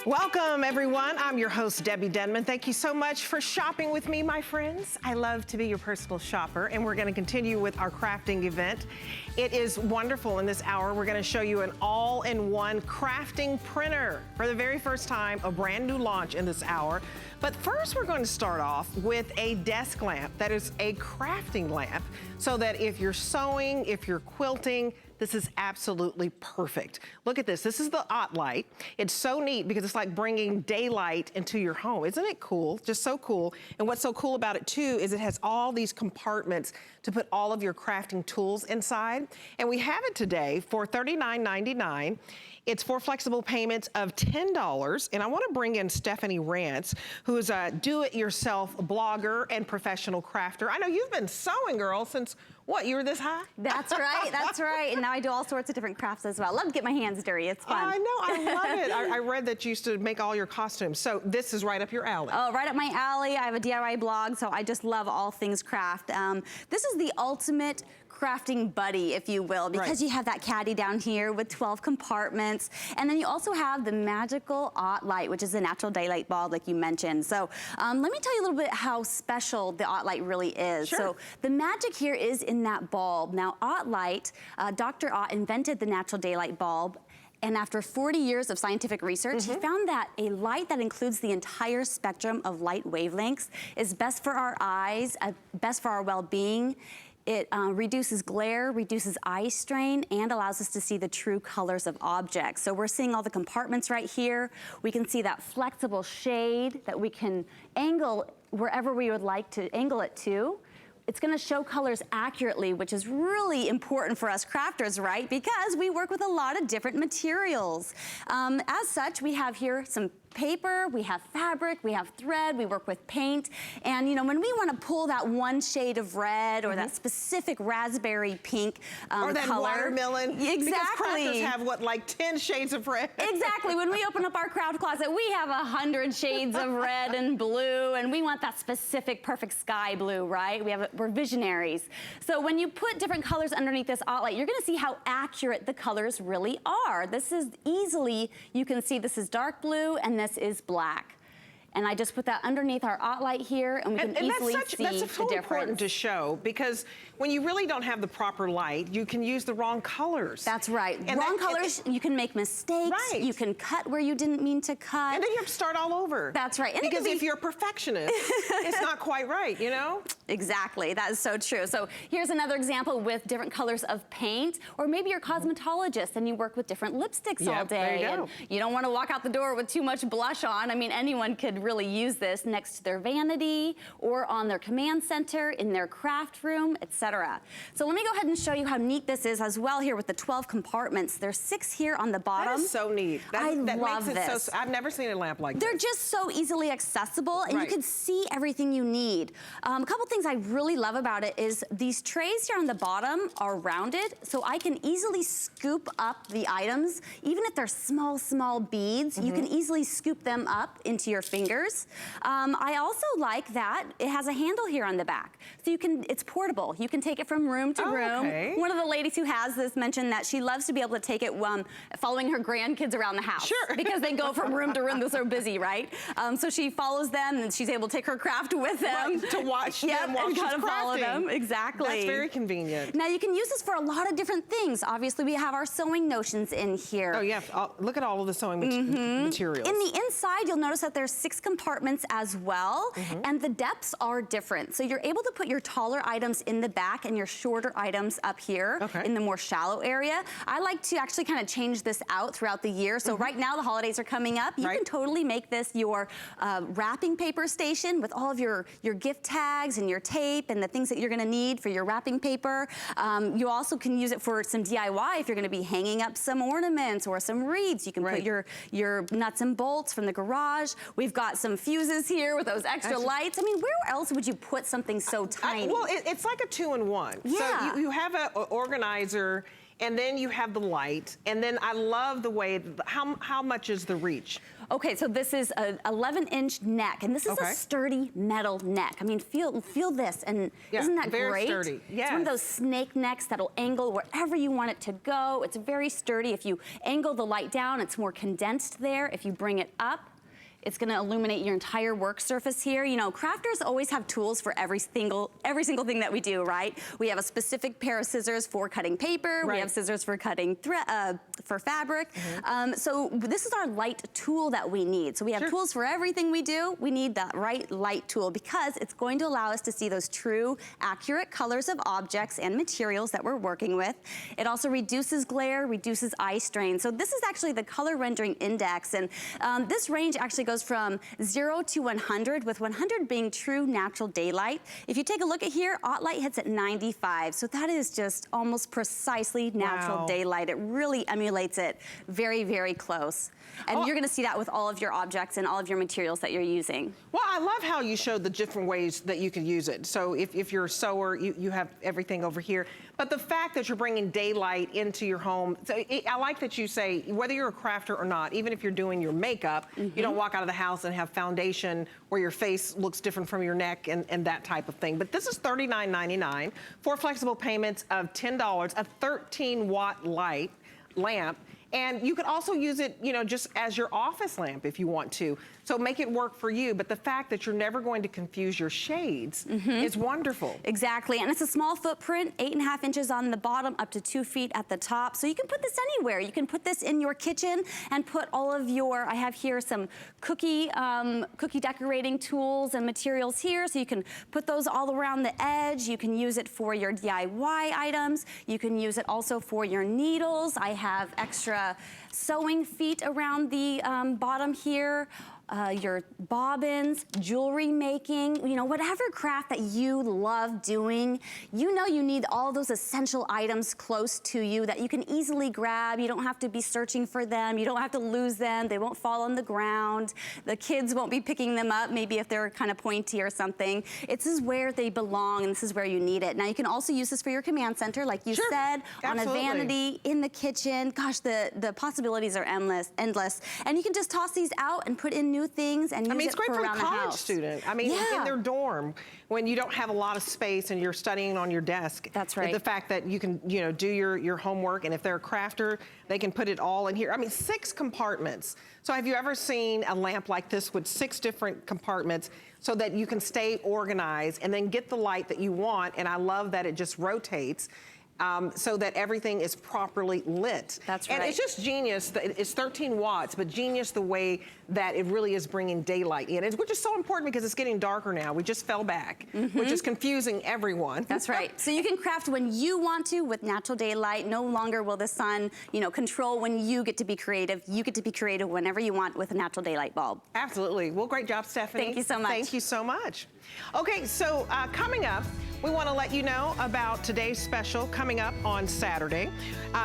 Welcome, everyone. I'm your host, Debbie Denman. Thank you so much for shopping with me, my friends. I love to be your personal shopper, and we're going to continue with our crafting event. It is wonderful in this hour. We're going to show you an all-in-one crafting printer. For the very first time, a brand new launch in this hour. But first, we're going to start off with a desk lamp that is a crafting lamp, so that if you're sewing, if you're quilting, this is absolutely perfect. Look at this. This is the Ott Light. It's so neat because it's like bringing daylight into your home. Isn't it cool? Just so cool. And what's so cool about it too is it has all these compartments to put all of your crafting tools inside. And we have it today for $39.99. It's for flexible payments of $10. And I want to bring in Stephanie Rance, who is a do-it-yourself blogger and professional crafter. I know you've been sewing, girl, since what, you were this high? That's right, that's right. And now I do all sorts of different crafts as well. Love to get my hands dirty, it's fun. I know, I love it. I read that you used to make all your costumes. So this is right up your alley. Oh, right up my alley. I have a DIY blog, so I just love all things craft. This is the ultimate crafting buddy, if you will, because you have that caddy down here with 12 compartments. And then you also have the magical Ott Light, which is a natural daylight bulb, like you mentioned. So let me tell you a little bit how special the Ott Light really is. Sure. So the magic here is in that bulb. Now, Ott Light, Dr. Ott invented the natural daylight bulb. And after 40 years of scientific research, he found that a light that includes the entire spectrum of light wavelengths is best for our eyes, best for our well-being. It reduces glare, reduces eye strain, and allows us to see the true colors of objects. So we're seeing all the compartments right here. We can see that flexible shade that we can angle wherever we would like to angle it to. It's gonna show colors accurately, which is really important for us crafters, right? Because we work with a lot of different materials. As such, we have here some paper, we have fabric, we have thread, we work with paint. And you know, when we want to pull that one shade of red or that specific raspberry pink or that color, watermelon. Exactly. Because crafters have what, like 10 shades of red? Exactly. When we open up our craft closet, we have 100 shades of red and blue, and we want that specific perfect sky blue, right? We're visionaries. So when you put different colors underneath this Ott Light, you're gonna see how accurate the colors really are. This is easily, you can see this is dark blue and this is black. And I just put that underneath our Ott Light here, and we can easily see the difference. That's so important to show, because when you really don't have the proper light, you can use the wrong colors. That's right. And wrong colors, you can make mistakes. Right. You can cut where you didn't mean to cut. And then you have to start all over. That's right. And because if you're a perfectionist, it's not quite right, you know? Exactly, that is so true. So here's another example with different colors of paint, or maybe you're a cosmetologist and you work with different lipsticks all day. There you go. And you don't want to walk out the door with too much blush on. I mean, anyone could really use this next to their vanity or on their command center, in their craft room, etc. So let me go ahead and show you how neat this is as well here with the 12 compartments. There's 6 here on the bottom. That is so neat. I love this. So, I've never seen a lamp like this. They're just so easily accessible, and you can see everything you need. A couple things I really love about it is these trays here on the bottom are rounded, so I can easily scoop up the items. Even if they're small, small beads, you can easily scoop them up into your fingers. I also like that it has a handle here on the back. So you can, it's portable. You can take it from room to room. Okay. One of the ladies who has this mentioned that she loves to be able to take it following her grandkids around the house. Sure. Because they go from room to room, they're so busy, right? So she follows them and she's able to take her craft with them. Right, to watch them while she's crafting. Follow them, exactly. That's very convenient. Now you can use this for a lot of different things. Obviously we have our sewing notions in here. Oh yeah, look at all of the sewing materials. In the inside, you'll notice that there's 6 compartments as well, and the depths are different. So you're able to put your taller items in the back and your shorter items up here in the more shallow area. I like to actually kind of change this out throughout the year. So right now the holidays are coming up. You can totally make this your wrapping paper station with all of your gift tags and your tape and the things that you're gonna need for your wrapping paper. You also can use it for some DIY if you're gonna be hanging up some ornaments or some wreaths. You can put your nuts and bolts from the garage. We've got some fuses here with those extra lights. I mean, where else would you put something so tiny? Well, it's like a 2-in-1. Yeah. So you have an organizer and then you have the light, and then I love the way, how much is the reach? Okay, so this is an 11-inch neck, and this is a sturdy metal neck. I mean, feel this, and isn't that very great? Sturdy. Yes. It's one of those snake necks that'll angle wherever you want it to go. It's very sturdy. If you angle the light down, it's more condensed there. If you bring it up, it's gonna illuminate your entire work surface here. You know, crafters always have tools for every single thing that we do, right? We have a specific pair of scissors for cutting paper. Right. We have scissors for cutting for fabric. So this is our light tool that we need. So we have tools for everything we do. We need that right light tool because it's going to allow us to see those true, accurate colors of objects and materials that we're working with. It also reduces glare, reduces eye strain. So this is actually the color rendering index, and this range actually goes from 0 to 100, with 100 being true natural daylight. If you take a look at here, Ott Light hits at 95, so that is just almost precisely natural daylight. It really emulates it very, very close. And you're gonna see that with all of your objects and all of your materials that you're using. Well, I love how you showed the different ways that you can use it. So if you're a sewer, you have everything over here. But the fact that you're bringing daylight into your home, so I like that you say, whether you're a crafter or not, even if you're doing your makeup, you don't walk out of the house and have foundation where your face looks different from your neck and that type of thing. But this is $39.99 for flexible payments of $10, a 13-watt lamp. And you could also use it, you know, just as your office lamp if you want to. So make it work for you. But the fact that you're never going to confuse your shades is wonderful. Exactly, and it's a small footprint, 8.5 inches on the bottom, up to 2 feet at the top. So you can put this anywhere. You can put this in your kitchen and put all of your, I have here some cookie decorating tools and materials here. So you can put those all around the edge. You can use it for your DIY items. You can use it also for your needles. I have extra sewing feet around the bottom here. Your bobbins, jewelry making, you know, whatever craft that you love doing, you know you need all those essential items close to you that you can easily grab. You don't have to be searching for them. You don't have to lose them. They won't fall on the ground. The kids won't be picking them up, maybe if they're kind of pointy or something. This is where they belong, and this is where you need it. Now, you can also use this for your command center, like you said, on a vanity, in the kitchen. Gosh, the possibilities are endless. And you can just toss these out and put in new things and use it's it great for around a the college house. student. I mean, in their dorm, when you don't have a lot of space and you're studying on your desk. That's right. The fact that you can, you know, do your homework, and if they're a crafter, they can put it all in here. I mean, 6 compartments. So have you ever seen a lamp like this with 6 different compartments so that you can stay organized and then get the light that you want? And I love that it just rotates. So that everything is properly lit. That's right. And it's just genius. It's 13 watts, but genius the way that it really is bringing daylight in, which is so important because it's getting darker now. We just fell back, which is confusing everyone. That's right. So you can craft when you want to with natural daylight. No longer will the sun, you know, control when you get to be creative. You get to be creative whenever you want with a natural daylight bulb. Absolutely. Well, great job, Stephanie. Thank you so much. Thank you so much. Okay, so coming up, we want to let you know about today's special coming up on Saturday.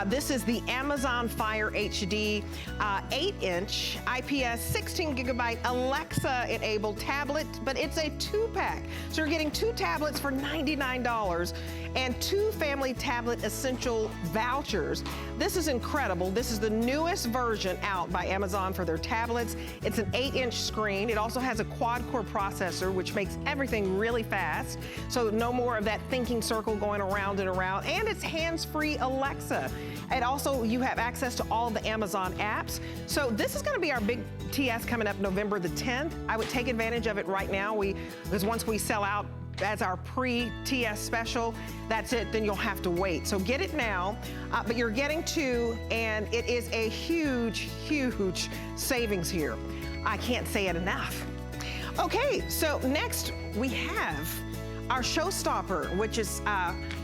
This is the Amazon Fire HD 8-inch IPS 16 gigabyte Alexa-enabled tablet, but it's a 2-pack. So you're getting 2 tablets for $99 and 2 family tablet essential vouchers. This is incredible. This is the newest version out by Amazon for their tablets. It's an 8-inch screen. It also has a quad-core processor, which makes everything really fast. So no more of that thinking circle going around and around. And it's hands-free Alexa. And also, you have access to all of the Amazon apps. So this is going to be our big TS coming up November the 10th. I would take advantage of it right now. Because once we sell out as our pre-TS special, that's it, then you'll have to wait. So get it now, but you're getting 2, and it is a huge, huge savings here. I can't say it enough. Okay, so next we have our showstopper, which is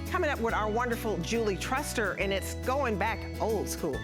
coming up with our wonderful Julie Truster, and it's going back old school.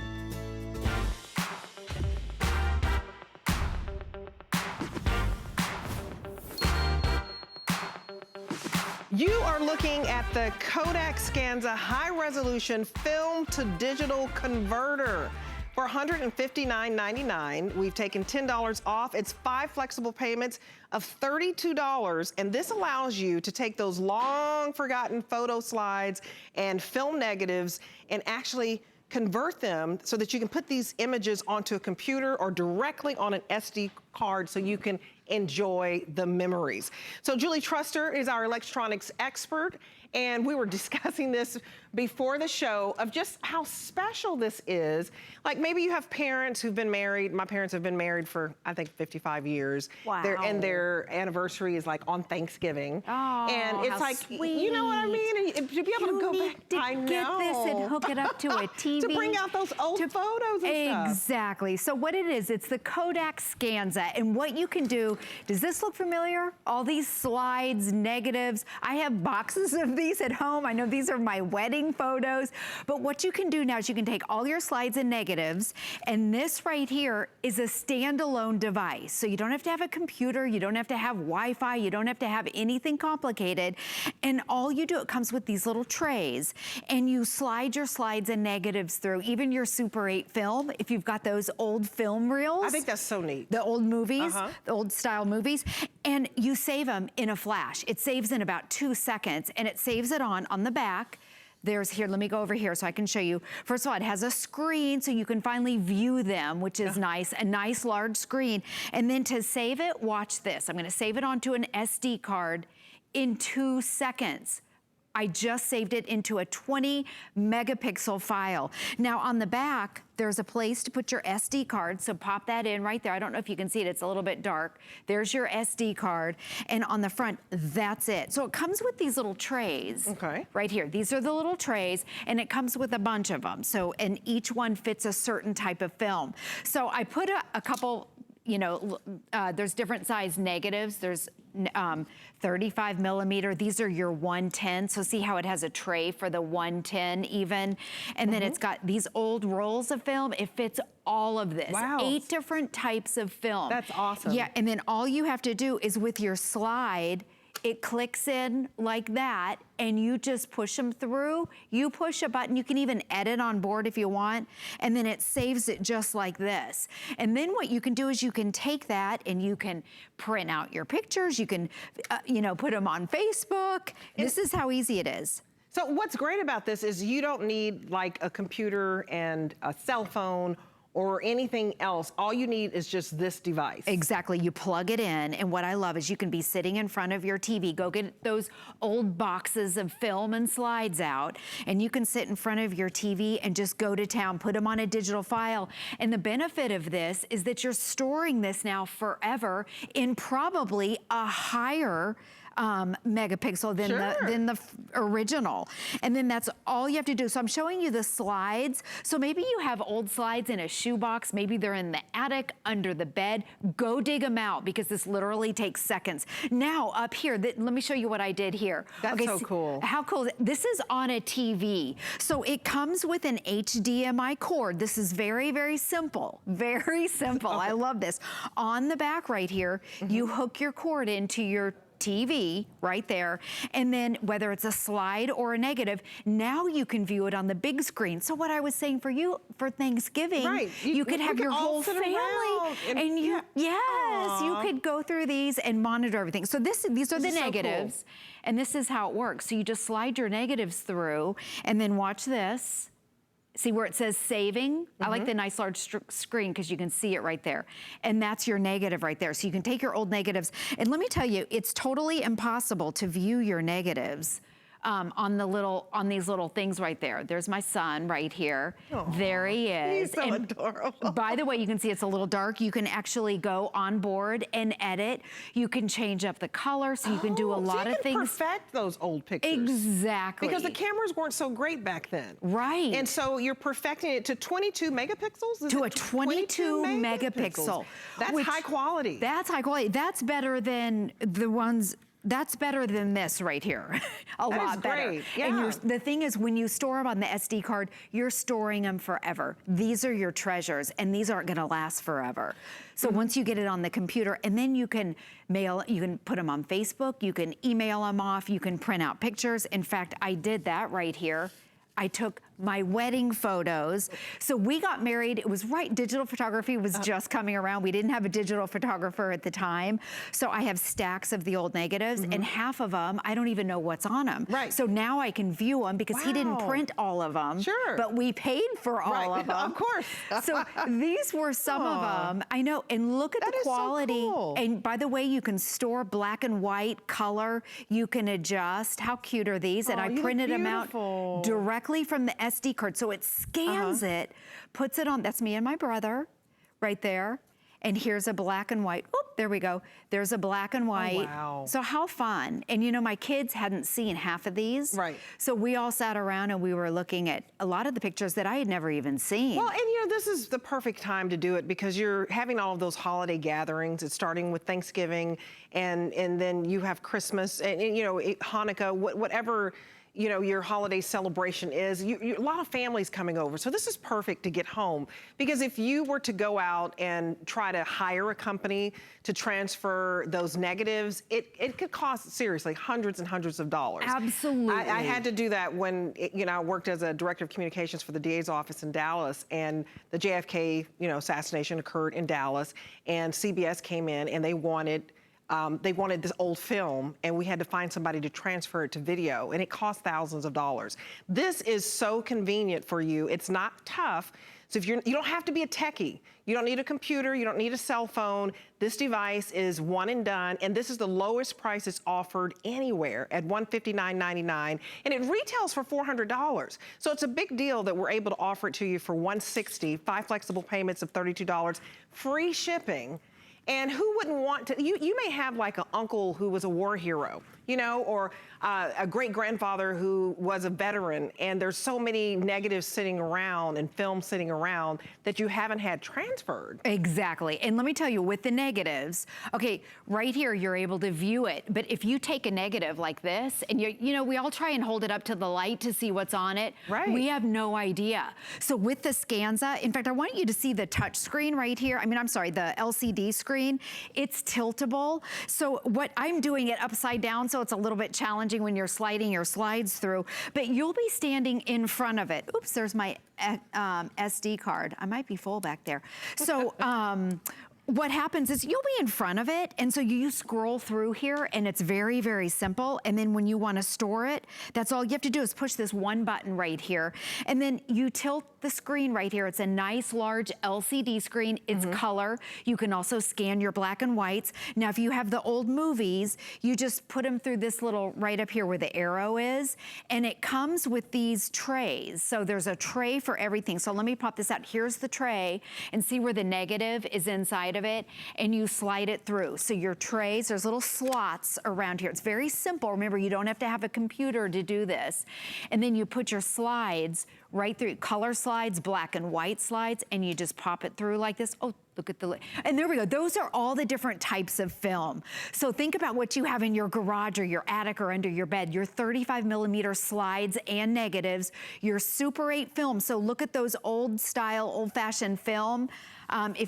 You are looking at the Kodak Scanza high-resolution film-to-digital converter. For $159.99, we've taken $10 off. It's 5 flexible payments of $32, and this allows you to take those long forgotten photo slides and film negatives and actually convert them so that you can put these images onto a computer or directly on an SD card so you can enjoy the memories. So Julie Truster is our electronics expert, and we were discussing this before the show of just how special this is. Like maybe you have parents who've been married. My parents have been married for, I think, 55 years. Wow. And their anniversary is like on Thanksgiving. Oh, and it's how like, sweet. you know what I mean? And to be able to go back, to get this and hook it up to a TV. To bring out those old photos and stuff. Exactly. So what it is, it's the Kodak Scanza. And what you can do, does this look familiar? All these slides, negatives. I have boxes of these at home. I know these are my wedding photos. But what you can do now is you can take all your slides and negatives, and this right here is a standalone device. So you don't have to have a computer, you don't have to have Wi-Fi, you don't have to have anything complicated. And all you do, it comes with these little trays, and you slide your slides and negatives through, even your Super 8 film, if you've got those old film reels. I think that's so neat. The old movies, the old style movies, and you save them in a flash. It saves in about 2 seconds, and it saves it on the back. There's here, let me go over here so I can show you. First of all, it has a screen so you can finally view them, which is nice, a nice large screen. And then to save it, watch this. I'm gonna save it onto an SD card in 2 seconds. I just saved it into a 20 megapixel file. Now on the back, there's a place to put your SD card, so pop that in right there. I don't know if you can see it, it's a little bit dark. There's your SD card, and on the front, that's it. So it comes with these little trays. Okay. Right here, these are the little trays, and it comes with a bunch of them. So, and each one fits a certain type of film. So I put a couple, you know, there's different size negatives. There's 35 millimeter. These are your 110. So see how it has a tray for the 110 even. And then it's got these old rolls of film. It fits all of this. Wow. 8 different types of film. That's awesome. Yeah, and then all you have to do is with your slide, it clicks in like that, and you just push them through. You push a button, you can even edit on board if you want, and then it saves it just like this. And then what you can do is you can take that and you can print out your pictures, you can, you know, put them on Facebook. This is how easy it is. So what's great about this is you don't need like a computer and a cell phone or anything else. All you need is just this device. Exactly, you plug it in, and what I love is you can be sitting in front of your TV, go get those old boxes of film and slides out, and you can sit in front of your TV and just go to town, put them on a digital file. And the benefit of this is that you're storing this now forever in probably a higher megapixel than the original. And then that's all you have to do. So I'm showing you the slides. So maybe you have old slides in a shoebox, maybe they're in the attic, under the bed. Go dig them out because this literally takes seconds. Now up here, let me show you what I did here. That's so cool. How cool is it? This is on a TV. So it comes with an HDMI cord. This is very, very simple. Very simple. I love this. On the back right here, you hook your cord into your TV right there, and then whether it's a slide or a negative, now you can view it on the big screen. So what I was saying for you for Thanksgiving, you could have your whole family, and you, you could go through these and monitor everything. So these are the negatives, so cool. And this is how it works. So you just slide your negatives through, and then watch this. See where it says saving? I like the nice large screen because you can see it right there. And that's your negative right there. So you can take your old negatives. And let me tell you, it's totally impossible to view your negatives on these little things right there. There's my son right here. Aww, there he is. He's so adorable. By the way, you can see it's a little dark. You can actually go on board and edit. You can change up the color, so you can do a lot of things. You can perfect those old pictures. Exactly. Because the cameras weren't so great back then. Right. And so you're perfecting it to 22 megapixels? To a 22 megapixel. That's high quality. That's high quality. That's better than the ones. That's better than this right here. A lot better. Great. Yeah. And the thing is, when you store them on the SD card, you're storing them forever. These are your treasures, and these aren't gonna last forever. So once you get it on the computer, and then you can you can put them on Facebook, you can email them off, you can print out pictures. In fact, I did that right here. I took my wedding photos. So we got married, it was right, digital photography was just coming around. We didn't have a digital photographer at the time. So I have stacks of the old negatives, and half of them, I don't even know what's on them. Right. So now I can view them because he didn't print all of them. Sure. But we paid for all of them. Of course. So these were some of them. I know, and look at the quality. So cool. And by the way, you can store black and white, color. You can adjust. How cute are these? And I printed them out directly from the SD card. So it scans it, puts it on. That's me and my brother right there. And here's a black and white. Oop, there we go. There's a black and white. Oh, wow. So how fun. And you know, my kids hadn't seen half of these. Right. So we all sat around and we were looking at a lot of the pictures that I had never even seen. Well, and you know, this is the perfect time to do it because you're having all of those holiday gatherings. It's starting with Thanksgiving and then you have Christmas and you know, Hanukkah, whatever, you know, your holiday celebration is, a lot of families coming over. So this is perfect to get home because if you were to go out and try to hire a company to transfer those negatives, it could cost seriously hundreds and hundreds of dollars. Absolutely. I had to do that when, you know, I worked as a director of communications for the DA's office in Dallas and the JFK, you know, assassination occurred in Dallas and CBS came in and they wanted this old film and we had to find somebody to transfer it to video and it cost thousands of dollars. This is so convenient for you. It's not tough. So if you don't have to be a techie. You don't need a computer. You don't need a cell phone. This device is one and done. And this is the lowest price it's offered anywhere at $159.99. And it retails for $400. So it's a big deal that we're able to offer it to you for $160, 5 flexible payments of $32, free shipping. And who wouldn't want to, you may have like an uncle who was a war hero, you know, or a great-grandfather who was a veteran, and there's so many negatives sitting around and films sitting around that you haven't had transferred. Exactly, and let me tell you, with the negatives, okay, right here, you're able to view it, but if you take a negative like this, and you know, we all try and hold it up to the light to see what's on it. Right. We have no idea. So with the Scanza, in fact, I want you to see the touch screen right here. I mean, I'm sorry, the LCD screen. It's tiltable. So what I'm doing it upside down, so it's a little bit challenging when you're sliding your slides through, but you'll be standing in front of it. Oops, there's my SD card. I might be full back there. So what happens is you'll be in front of it, and so you scroll through here, and it's very, very simple. And then when you want to store it, that's all you have to do is push this one button right here, and then you tilt the screen right here. It's a nice large LCD screen. It's color. You can also scan your black and whites. Now, if you have the old movies, you just put them through this little right up here where the arrow is, and it comes with these trays. So there's a tray for everything. So let me pop this out. Here's the tray, and see where the negative is inside of it, and you slide it through. So your trays, there's little slots around here. It's very simple. Remember, you don't have to have a computer to do this. And then you put your slides right through, color slides, black and white slides, and you just pop it through like this. Oh, look at the, and there we go. Those are all the different types of film. So think about what you have in your garage or your attic or under your bed, your 35mm slides and negatives, your Super 8 film. So look at those old style, old fashioned film.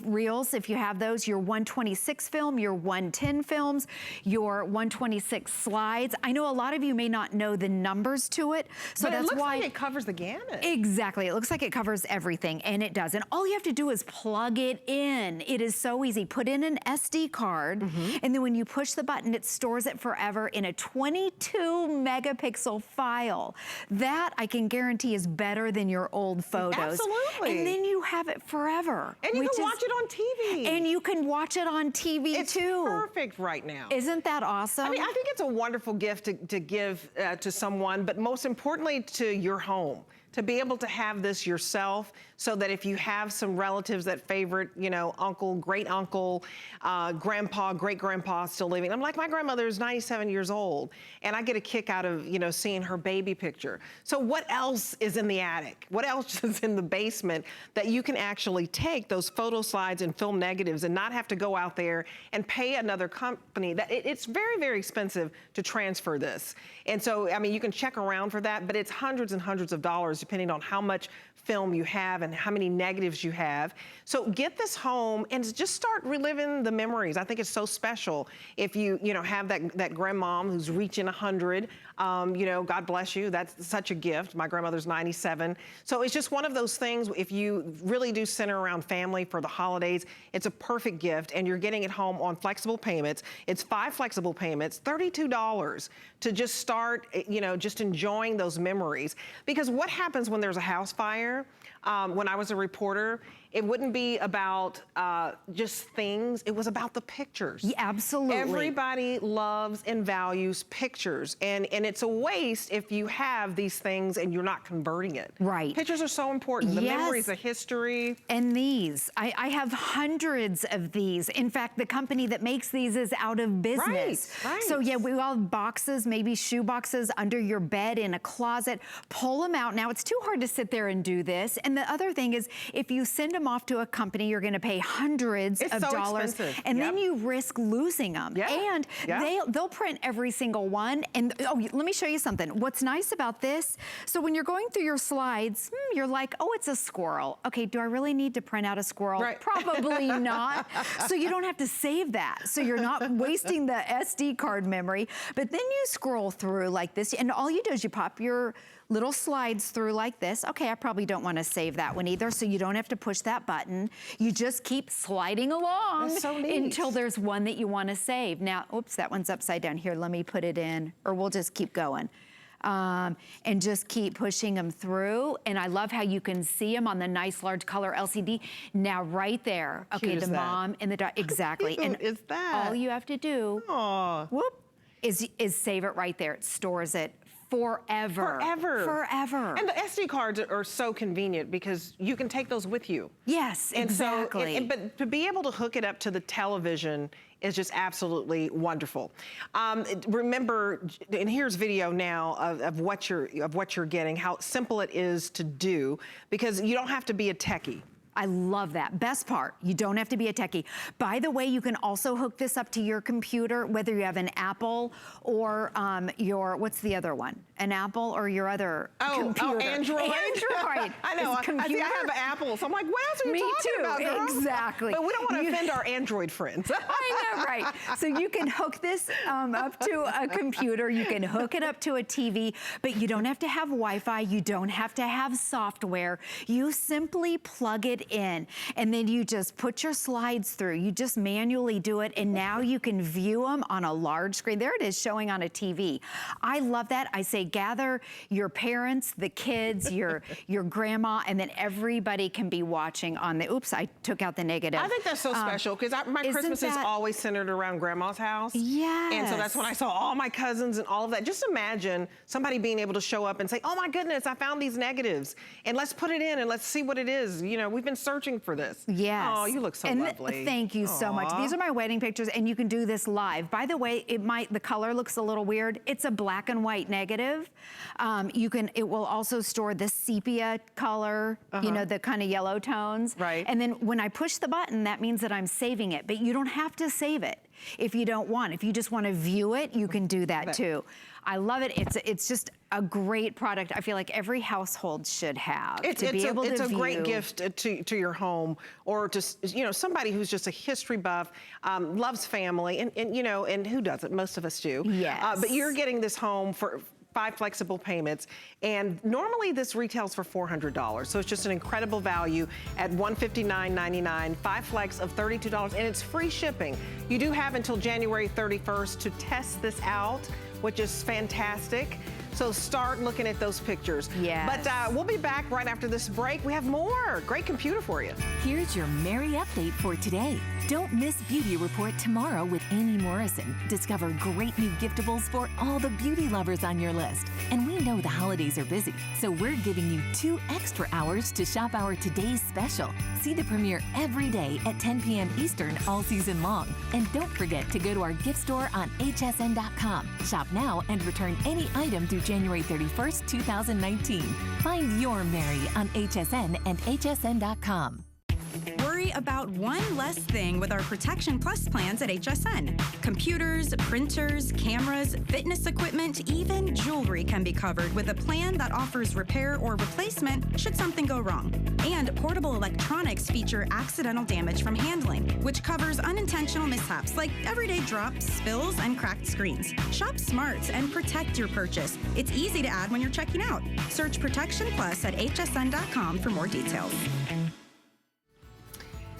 Reels, if you have those, your 126 film, your 110 films, your 126 slides. I know a lot of you may not know the numbers to it, so but that's it looks why like it covers the gamut. Exactly, it looks like it covers everything, and it does. And all you have to do is plug it in. It is so easy. Put in an SD card, and then when you push the button, it stores it forever in a 22 megapixel file. That I can guarantee is better than your old photos. Absolutely. And then you have it forever. And you can watch it on TV. And you can watch it on TV it's too. Perfect right now. Isn't that awesome? I mean, I think it's a wonderful gift to give to someone, but most importantly to your home. To be able to have this yourself so that if you have some relatives that favorite, you know, uncle, great uncle, grandpa, great grandpa still living. I'm like, my grandmother is 97 years old and I get a kick out of, you know, seeing her baby picture. So what else is in the attic? What else is in the basement that you can actually take those photo slides and film negatives and not have to go out there and pay another company? That it's very, very expensive to transfer this. And so, I mean, you can check around for that, but it's hundreds and hundreds of dollars depending on how much film you have and how many negatives you have. So get this home and just start reliving the memories. I think it's so special if you have that grandmom who's reaching 100. God bless you. That's such a gift. My grandmother's 97. So it's just one of those things, if you really do center around family for the holidays, it's a perfect gift, and you're getting it home on flexible payments. It's 5 flexible payments, $32 to just start, just enjoying those memories. Because what happens when there's a house fire? When I was a reporter, it wouldn't be about just things. It was about the pictures. Yeah, absolutely. Everybody loves and values pictures, and it's a waste if you have these things and you're not converting it. Right. Pictures are so important. The Yes. memories, the history. And these, I have hundreds of these. In fact, the company that makes these is out of business. Right. So yeah, we all have boxes, maybe shoe boxes under your bed, in a closet. Pull them out. Now, it's too hard to sit there and do this. And the other thing is, if you send them off to a company, you're gonna pay hundreds of dollars. Expensive. And then you risk losing them. Yeah. And they'll print every single one. And let me show you something. What's nice about this, so when you're going through your slides, you're like, oh, it's a squirrel. Okay, do I really need to print out a squirrel? Right. Probably not. So you don't have to save that. So you're not wasting the SD card memory. But then you scroll through like this, and all you do is you pop your little slides through like this. Okay, I probably don't want to save that one either, so you don't have to push that button. You just keep sliding along. That's so neat. Until there's one that you want to save. Now, oops, that one's upside down. Here, let me put it in, or we'll just keep going. And just keep pushing them through. And I love how you can see them on the nice large color LCD. Now right there, okay, Cute the is that? mom and the dog, exactly. Cute And is that? all you have to do, Aw. whoop, is save it right there. It stores it forever. Forever. Forever. And the SD cards are so convenient because you can take those with you. Yes, And exactly. so, but to be able to hook it up to the television is just absolutely wonderful. Remember, and here's video now of what you're getting, how simple it is to do, because you don't have to be a techie. I love that. Best part, you don't have to be a techie. By the way, you can also hook this up to your computer, whether you have an Apple or what's the other one? An Apple or your other computer? Oh, Android. Android. I know. Is I think I have an Apple, so I'm like, what else are you Me talking too, about, girl? exactly. But we don't want to offend our Android friends. I know, right? So you can hook this up to a computer, you can hook it up to a TV, but you don't have to have Wi-Fi, you don't have to have software. You simply plug it in, and then you just put your slides through. You just manually do it, and now you can view them on a large screen. There it is, showing on a TV. I love that. I say gather your parents, the kids, your grandma, and then everybody can be watching on the, oops, I took out the negative. I think that's so special, because my Christmas is always centered around grandma's house. Yes. And so that's when I saw all my cousins and all of that. Just imagine somebody being able to show up and say, oh my goodness, I found these negatives, and let's put it in and let's see what it is. We've been searching for this. Yes. Oh, you look so lovely. Thank you so much. These are my wedding pictures, and you can do this live. By the way, the color looks a little weird. It's a black and white negative. It will also store the sepia color, the kind of yellow tones. Right. And then when I push the button, that means that I'm saving it, but you don't have to save it if you don't want. If you just want to view it, you can do that too. I love it. It's just a great product. I feel like every household should have It's a great gift to your home, or to somebody who's just a history buff, loves family, and who doesn't? Most of us do. Yes. But you're getting this home for 5 flexible payments, and normally this retails for $400, so it's just an incredible value at $159.99, 5 flex of $32, and it's free shipping. You do have until January 31st to test this out, which is fantastic. So start looking at those pictures. Yes. But we'll be back right after this break. We have more great computer for you. Here's your Merry Update for today. Don't miss Beauty Report tomorrow with Amy Morrison. Discover great new giftables for all the beauty lovers on your list. And we know the holidays are busy, so we're giving you 2 extra hours to shop our today's special. See the premiere every day at 10 p.m. Eastern all season long. And don't forget to go to our gift store on hsn.com. Shop now and return any item through January 31st, 2019. Find your Merry on HSN and hsn.com. Worry about one less thing with our Protection Plus plans at HSN. Computers, printers, cameras, fitness equipment, even jewelry can be covered with a plan that offers repair or replacement should something go wrong. And portable electronics feature accidental damage from handling, which covers unintentional mishaps like everyday drops, spills, and cracked screens. Shop smart and protect your purchase. It's easy to add when you're checking out. Search Protection Plus at hsn.com for more details.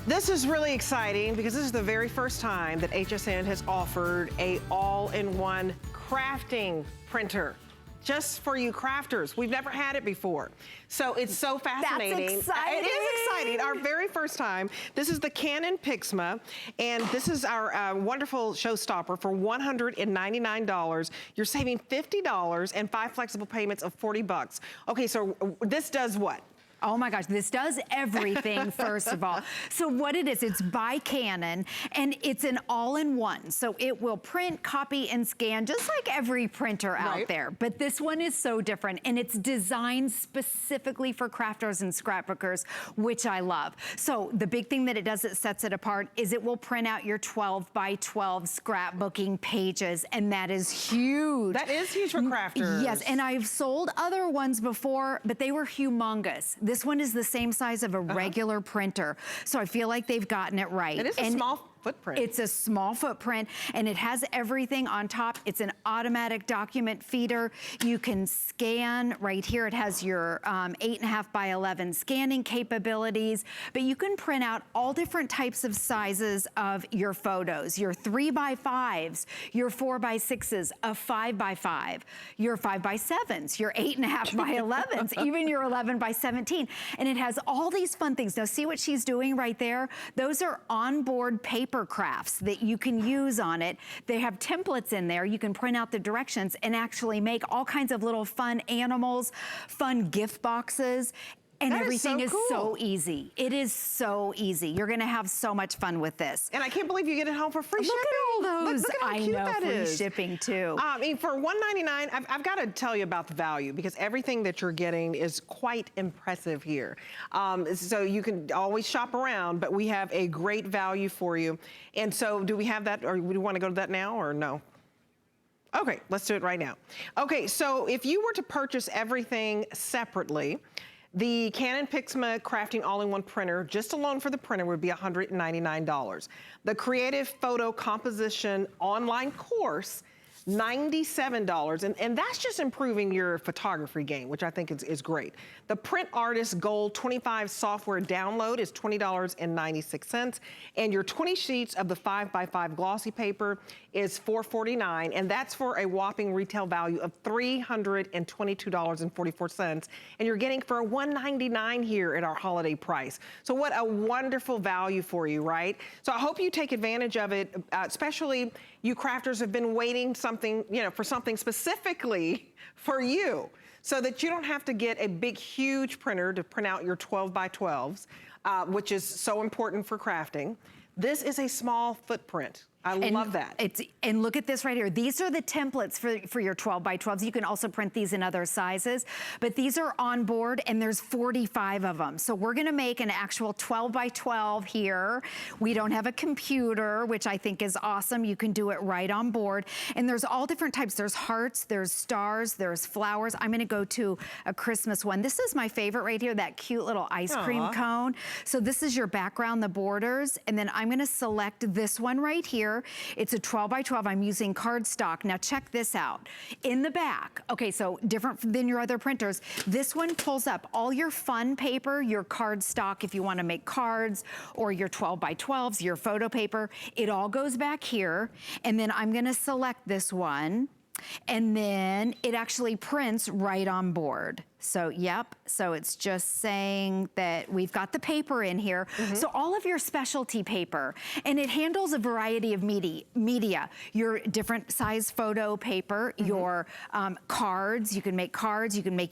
This is really exciting because this is the very first time that HSN has offered a all-in-one crafting printer. Just for you crafters. We've never had it before. So it's so fascinating. That's exciting. It is exciting. Our very first time. This is the Canon Pixma, and this is our wonderful showstopper for $199. You're saving $50 and 5 flexible payments of $40. Okay, so this does what? Oh my gosh, this does everything, first of all. So what it is, it's by Canon, and it's an all-in-one. So it will print, copy, and scan, just like every printer out there. But this one is so different, and it's designed specifically for crafters and scrapbookers, which I love. So the big thing that it does that sets it apart is it will print out your 12 by 12 scrapbooking pages, and that is huge. That is huge for crafters. Yes, and I've sold other ones before, but they were humongous. This one is the same size of a regular printer. So I feel like they've gotten it right. It is a small footprint. It's a small footprint, and it has everything on top. It's an automatic document feeder. You can scan right here. It has your 8.5 by 11 scanning capabilities, but you can print out all different types of sizes of your photos, your 3 by 5s, your 4 by 6s, a 5 by 5, your 5 by 7s, your 8.5 by 11s, even your 11 by 17. And it has all these fun things. Now see what she's doing right there? Those are onboard paper crafts that you can use on it. They have templates in there. You can print out the directions and actually make all kinds of little fun animals, fun gift boxes. And everything is so easy. It is so easy. You're gonna have so much fun with this. And I can't believe you get it home for free shipping. Look at all those. Look at how cute that is. Free shipping too. I mean, for $199, I've got to tell you about the value because everything that you're getting is quite impressive here. So you can always shop around, but we have a great value for you. And so do we have that, or do we want to go to that now or no? Okay, let's do it right now. Okay, so if you were to purchase everything separately, the Canon Pixma Crafting All-in-One Printer, just alone for the printer, would be $199. The Creative Photo Composition Online Course, $97, and that's just improving your photography game, which I think is great. The Print Artist Gold 25 software download is $20.96, and your 20 sheets of the 5 by 5 glossy paper is $449, and that's for a whopping retail value of $322.44, and you're getting for $199 here at our holiday price. So what a wonderful value for you, right? So I hope you take advantage of it, especially you crafters have been waiting for something specifically for you, so that you don't have to get a big, huge printer to print out your 12 by 12s, which is so important for crafting. This is a small footprint. I love that. And look at this right here. These are the templates for your 12 by 12s. You can also print these in other sizes, but these are on board and there's 45 of them. So we're gonna make an actual 12 by 12 here. We don't have a computer, which I think is awesome. You can do it right on board. And there's all different types. There's hearts, there's stars, there's flowers. I'm gonna go to a Christmas one. This is my favorite right here, that cute little ice cream cone. So this is your background, the borders, and then I'm gonna select this one right here. It's a 12 by 12. I'm using cardstock. Now check this out. In the back, okay, so different than your other printers, this one pulls up all your fun paper, your cardstock if you want to make cards, or your 12 by 12s, your photo paper. It all goes back here, and then I'm gonna select this one, and then it actually prints right on board. So, yep, so it's just saying that we've got the paper in here. So all of your specialty paper, and it handles a variety of media, your different size photo paper, your cards, you can make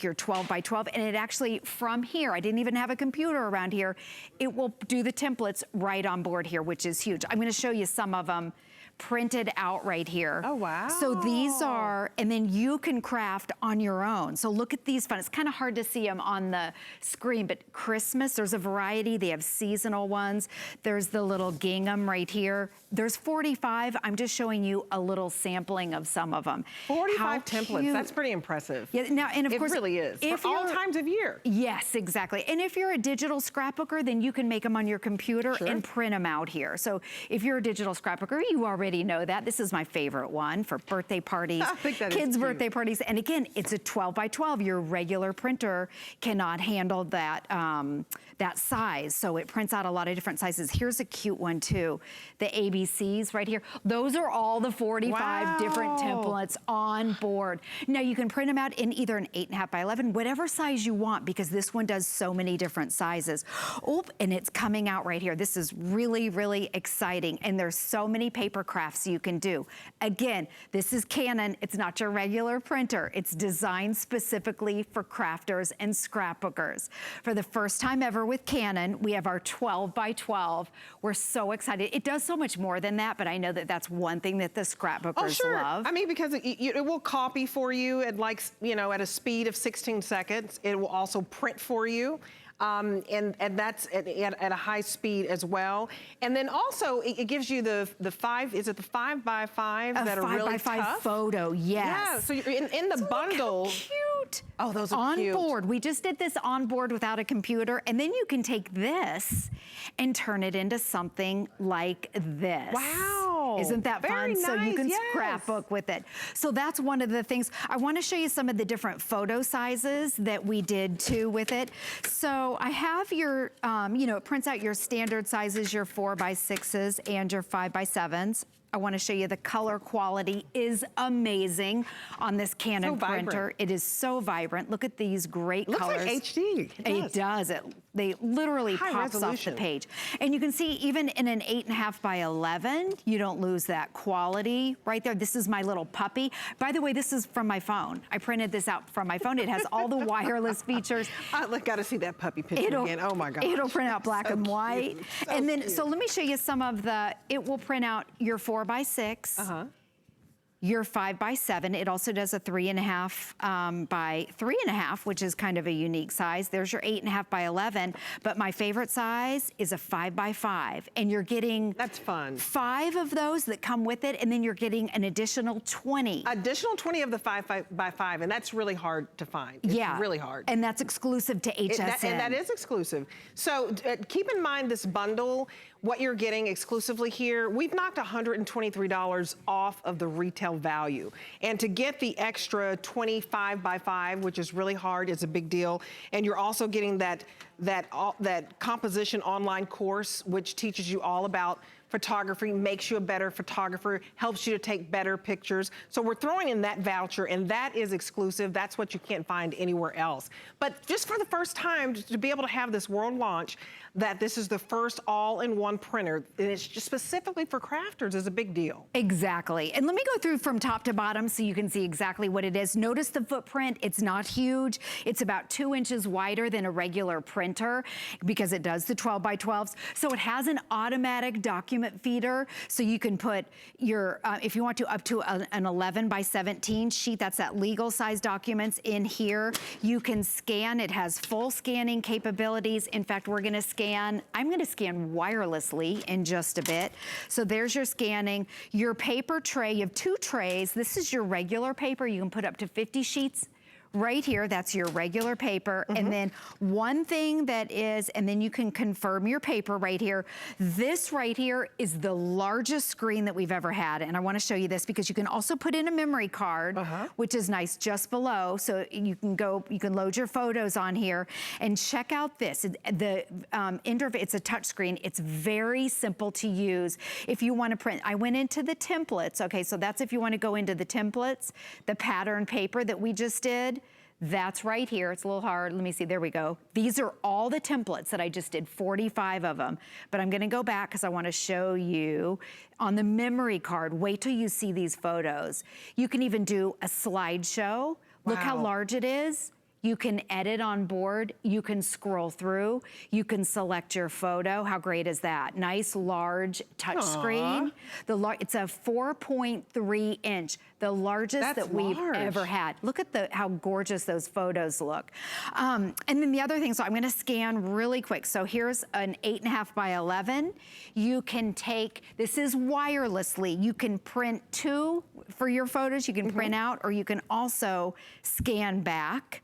your 12 by 12, and it actually, from here, I didn't even have a computer around here, it will do the templates right on board here, which is huge. I'm gonna show you some of them printed out right here. Oh, wow. So these are, and then you can craft on your own. So look at these fun. It's kind of hard to see them on the screen, but Christmas, there's a variety. They have seasonal ones. There's the little gingham right here. There's 45. I'm just showing you a little sampling of some of them. 45 templates, that's pretty impressive. Yeah, now, and of course, it really is, if for all times of year. Yes, exactly. And if you're a digital scrapbooker, then you can make them on your computer and print them out here. So if you're a digital scrapbooker, you already know that. This is my favorite one for birthday parties, I think that kids' is birthday parties. And again, it's a 12 by 12. Your regular printer cannot handle that, that size. So it prints out a lot of different sizes. Here's a cute one too. The ABCs right here. Those are all the 45 different templates on board. Now you can print them out in either an 8.5 by 11, whatever size you want, because this one does so many different sizes. Oh, and it's coming out right here. This is really, really exciting. And there's so many paper crafts you can do. Again, this is Canon. It's not your regular printer. It's designed specifically for crafters and scrapbookers. For the first time ever with Canon, we have our 12 by 12. We're so excited. It does so much more than that, but I know that that's one thing that the scrapbookers love. I mean, because it will copy for you at at a speed of 16 seconds. It will also print for you. And that's at a high speed as well. And then also it gives you the 5 by 5 that are really tough? 5 by 5 photo, yes. Yeah, so you're in the bundle. Look how cute. Oh, those are cute. On board. We just did this on board without a computer, and then you can take this and turn it into something like this. Wow. Isn't that Very fun? nice, So you can yes. scrapbook with it. So that's one of the things. I want to show you some of the different photo sizes that we did too with it. So I have your, it prints out your standard sizes, your 4 by 6s and your 5 by 7s. I want to show you the color quality is amazing on this Canon printer. It is so vibrant. Look at these great colors. Looks like HD. It does. They literally pops off the page. And you can see even in an 8.5 by 11, you don't lose that quality right there. This is my little puppy. By the way, this is from my phone. I printed this out from my phone. It has all the wireless features. Got to see that puppy picture again. Oh my gosh. It'll print out black and white. So and then, cute. so let me show you some of it will print out your 4 by 6. Your 5 by 7. It also does a 3.5 by 3.5, which is kind of a unique size. There's your 8.5 by 11. But my favorite size is a 5 by 5. And you're getting that's fun. 5 of those that come with it, and then you're getting an additional 20. Additional 20 of the 5 by 5, and that's really hard to find. It's really hard. And that's exclusive to HSN. And that is exclusive. So keep in mind this bundle, what you're getting exclusively here. We've knocked $123 off of the retail value. And to get the extra 25 by 5, which is really hard, is a big deal. And you're also getting that composition online course, which teaches you all about photography, makes you a better photographer, helps you to take better pictures. So we're throwing in that voucher, and that is exclusive. That's what you can't find anywhere else. But just for the first time, to be able to have this world launch, that this is the first all-in-one printer, and it's just specifically for crafters, is a big deal. Exactly. And let me go through from top to bottom so you can see exactly what it is. Notice the footprint. It's not huge. It's about 2 inches wider than a regular printer because it does the 12 by 12s. So it has an automatic document feeder, so you can put your, if you want to, up to an 11 by 17 sheet. That's that legal size documents in here. You can scan. It has full scanning capabilities. In fact, we're going to scan. I'm going to scan wirelessly in just a bit. So there's your scanning. Your paper tray, you have 2 trays. This is your regular paper. You can put up to 50 sheets right here. That's your regular paper. And then one thing that is, and then you can confirm your paper right here. This right here is the largest screen that we've ever had. And I want to show you this because you can also put in a memory card, which is nice just below. So you can load your photos on here and check out this. The interface, it's a touch screen. It's very simple to use. If you want to print, I went into the templates. Okay, so that's if you want to go into the templates, the pattern paper that we just did. That's right here. It's a little hard. Let me see. There we go. These are all the templates that I just did, 45 of them. But I'm going to go back because I want to show you on the memory card. Wait till you see these photos. You can even do a slideshow. Look how large it is. You can edit on board. You can scroll through. You can select your photo. How great is that? Nice, large touchscreen. It's a 4.3 inch, the largest that we've ever had. Look at how gorgeous those photos look. And then the other thing, so I'm gonna scan really quick. So here's an 8.5 by 11. You can take, this is wirelessly. You can print 2 for your photos. You can print out, or you can also scan back.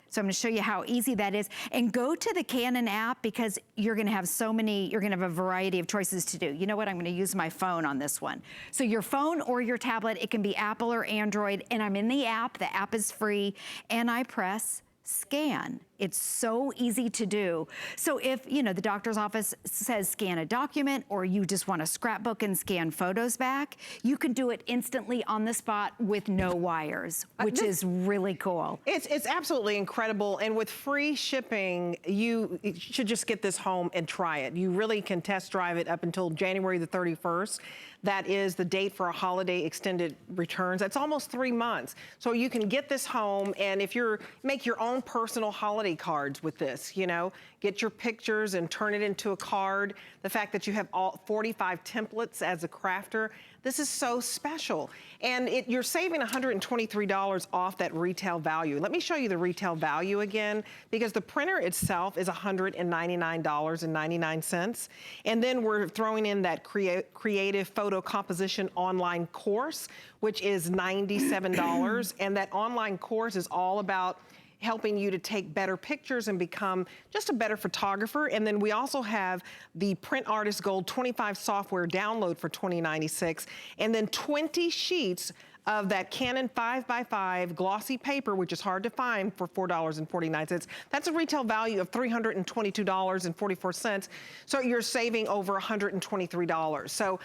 So I'm gonna show you how easy that is. And go to the Canon app, because you're gonna have you're gonna have a variety of choices to do. You know what, I'm gonna use my phone on this one. So your phone or your tablet, it can be Apple or Android, and I'm in the app is free, and I press scan. It's so easy to do. So if, you know, the doctor's office says scan a document, or you just want to scrapbook and scan photos back, you can do it instantly on the spot with no wires, which is really cool. It's absolutely incredible. And with free shipping, you should just get this home and try it. You really can test drive it up until January the 31st. That is the date for a holiday extended returns. That's almost 3 months. So you can get this home, and if make your own personal holiday cards with this, you know, get your pictures and turn it into a card. The fact that you have all 45 templates as a crafter, this is so special. And you're saving $123 off that retail value. Let me show you the retail value again, because the printer itself is $199.99. And then we're throwing in that creative photo composition online course, which is $97. And that online course is all about helping you to take better pictures and become just a better photographer. And then we also have the Print Artist Gold 25 software download for $20.96, and then 20 sheets of that Canon 5x5 glossy paper, which is hard to find, for $4.49. That's a retail value of $322.44. So you're saving over $123. So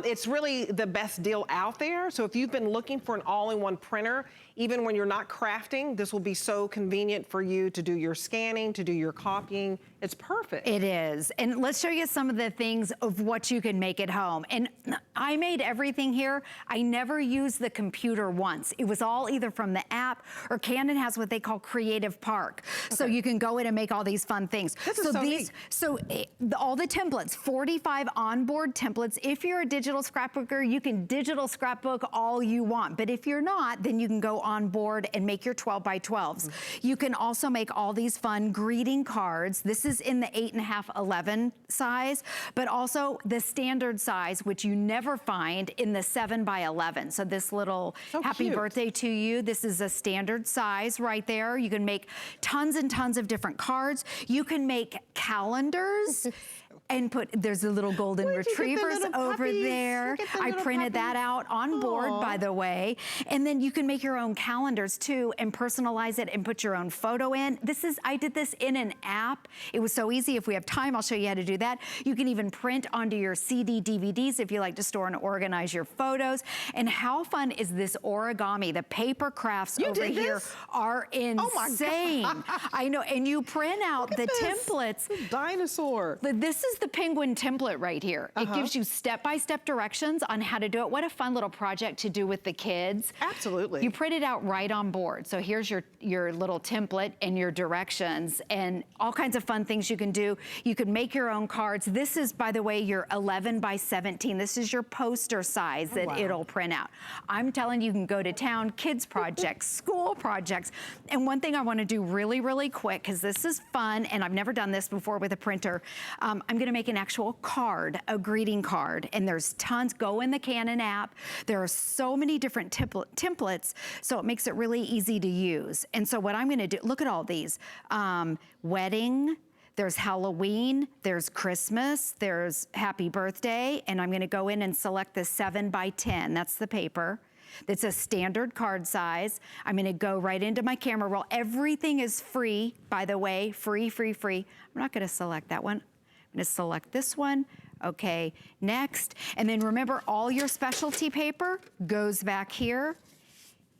it's really the best deal out there. So if you've been looking for an all-in-one printer, even when you're not crafting, this will be so convenient for you to do your scanning, to do your copying. It's perfect. It is. And let's show you some of the things of what you can make at home. And I made everything here. I never used the computer once. It was all either from the app, or Canon has what they call Creative Park. Okay. So you can go in and make all these fun things. This is so neat. So all the templates, 45 onboard templates. If you're a digital scrapbooker, you can digital scrapbook all you want. But if you're not, then you can go on board and make your 12 by 12s. You can also make all these fun greeting cards. This is in the 8.5, 11 size, but also the standard size, which you never find in the 7 by 11. So this little happy birthday to you, this is a standard size right there. You can make tons and tons of different cards. You can make calendars. And there's the little golden retrievers over there. I printed that out on board, by the way. And then you can make your own calendars too, and personalize it and put your own photo in. I did this in an app. It was so easy. If we have time, I'll show you how to do that. You can even print onto your CD, DVDs if you like to store and organize your photos. And how fun is this origami? The paper crafts over here are insane. Oh my God. I know, and you print out the templates. Dinosaur. This is the penguin template right here. It gives you step-by-step directions on how to do it. What a fun little project to do with the kids. Absolutely. You print it out right on board. So here's your little template and your directions, and all kinds of fun things you can do. You can make your own cards. This is, by the way, your 11 by 17. This is your poster size that it'll print out. I'm telling you, you can go to town, kids projects, school projects. And one thing I want to do really, really quick, because this is fun, and I've never done this before with a printer. I'm gonna make an actual card, a greeting card, and there's tons. Go in the Canon app. There are so many different templates, so it makes it really easy to use. And so what I'm gonna do, look at all these. Wedding, there's Halloween, there's Christmas, there's happy birthday, and I'm gonna go in and select the 7 by 10, that's the paper. It's a standard card size. I'm gonna go right into my camera roll. Everything is free, by the way, free, free, free. I'm not gonna select that one. I'm gonna select this one. Okay, next. And then remember, all your specialty paper goes back here.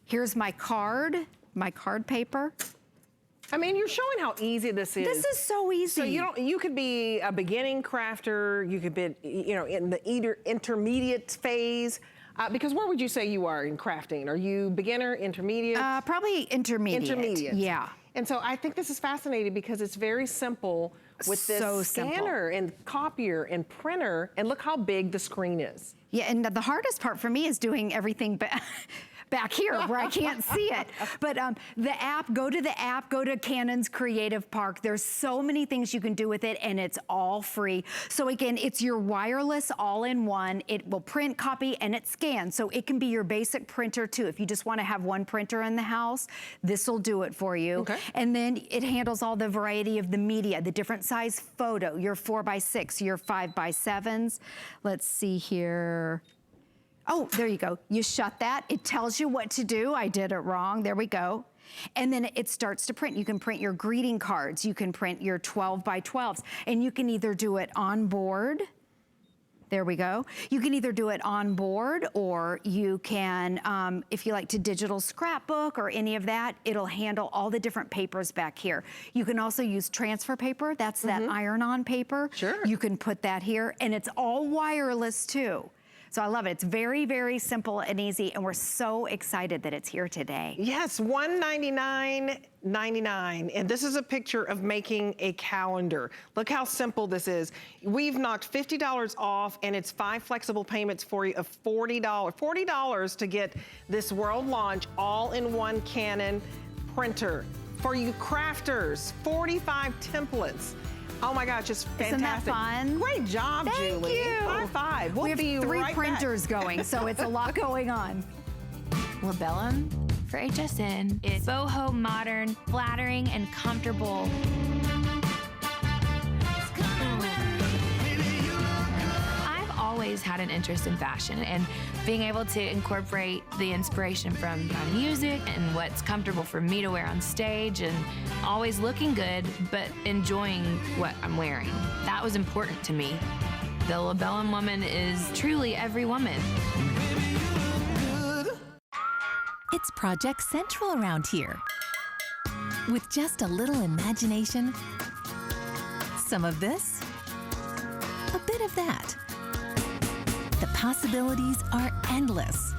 Here's my card paper. I mean, you're showing how easy this is. This is so easy. So you could be a beginning crafter, you could be, you know, in the intermediate phase. Because where would you say you are in crafting? Are you beginner, intermediate? Probably intermediate. Intermediate. Yeah. And so I think this is fascinating because it's very simple with this scanner and copier and printer, and look how big the screen is. Yeah, and the hardest part for me is doing everything back here where I can't see it. But the app, go to the app, go to Canon's Creative Park. There's so many things you can do with it, and it's all free. So again, it's your wireless all-in-one. It will print, copy, and it scans. So it can be your basic printer too. If you just want to have one printer in the house, this will do it for you. Okay. And then it handles all the variety of the media, the different size photo, your 4x6, your 5x7s. Let's see here. Oh, there you go. You shut that. It tells you what to do. I did it wrong. There we go. And then it starts to print. You can print your greeting cards. You can print your 12x12s. And you can either do it on board. There we go. You can either do it on board, or you can, if you like to digital scrapbook or any of that, it'll handle all the different papers back here. You can also use transfer paper. That's that iron-on paper. Sure. You can put that here, and it's all wireless too. So I love it. It's very, very simple and easy, and we're so excited that it's here today. Yes, $199.99, and this is a picture of making a calendar. Look how simple this is. We've knocked $50 off, and it's 5 flexible payments for you of $40. $40 to get this world launch all-in-one Canon printer. For you crafters, 45 templates. Oh my gosh, it's fantastic. Isn't that fun? Great job, Julie. Thank you. High five. We have 3 printers going, so it's a lot going on. Labellum for HSN is boho, modern, flattering, and comfortable. I've always had an interest in fashion, and being able to incorporate the inspiration from my music and what's comfortable for me to wear on stage, and always looking good, but enjoying what I'm wearing. That was important to me. The Labellum woman is truly every woman. It's Project Central around here. With just a little imagination, some of this, a bit of that. The possibilities are endless.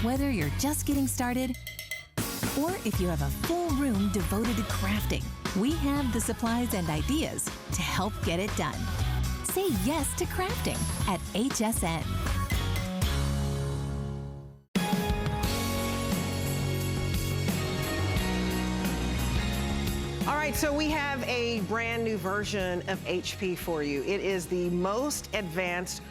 Whether you're just getting started, or if you have a full room devoted to crafting, we have the supplies and ideas to help get it done. Say yes to crafting at HSN. All right, so we have a brand new version of HP for you. It is the most advanced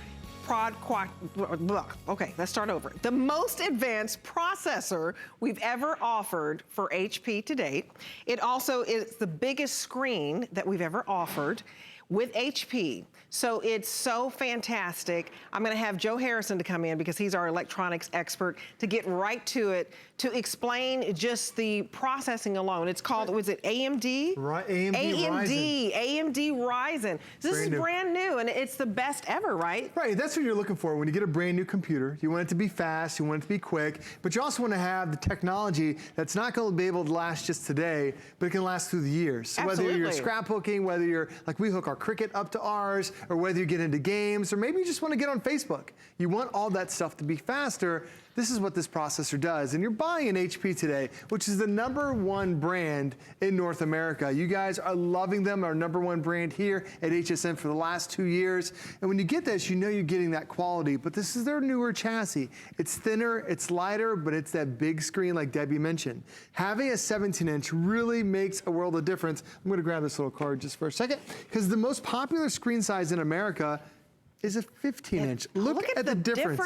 okay, let's start over. The most advanced processor we've ever offered for HP to date. It also is the biggest screen that we've ever offered with HP. So it's so fantastic. I'm gonna have Joe Harrison to come in because he's our electronics expert to get right to it, to explain just the processing alone. It's called, was it AMD? Right, AMD Rison. This is brand new, and it's the best ever, right? Right, that's what you're looking for when you get a brand new computer. You want it to be fast, you want it to be quick, but you also want to have the technology that's not going to be able to last just today, but it can last through the years. So whether you're scrapbooking, whether you're, like we hook our Cricut up to ours, or whether you get into games, or maybe you just want to get on Facebook. You want all that stuff to be faster. This is what this processor does. And you're buying an HP today, which is the #1 brand in North America. You guys are loving them, our #1 brand here at HSN for the last 2 years. And when you get this, you know you're getting that quality, but this is their newer chassis. It's thinner, it's lighter, but it's that big screen like Debbie mentioned. Having a 17-inch really makes a world of difference. I'm gonna grab this little card just for a second, because the most popular screen size in America is a 15-inch. Look at the difference.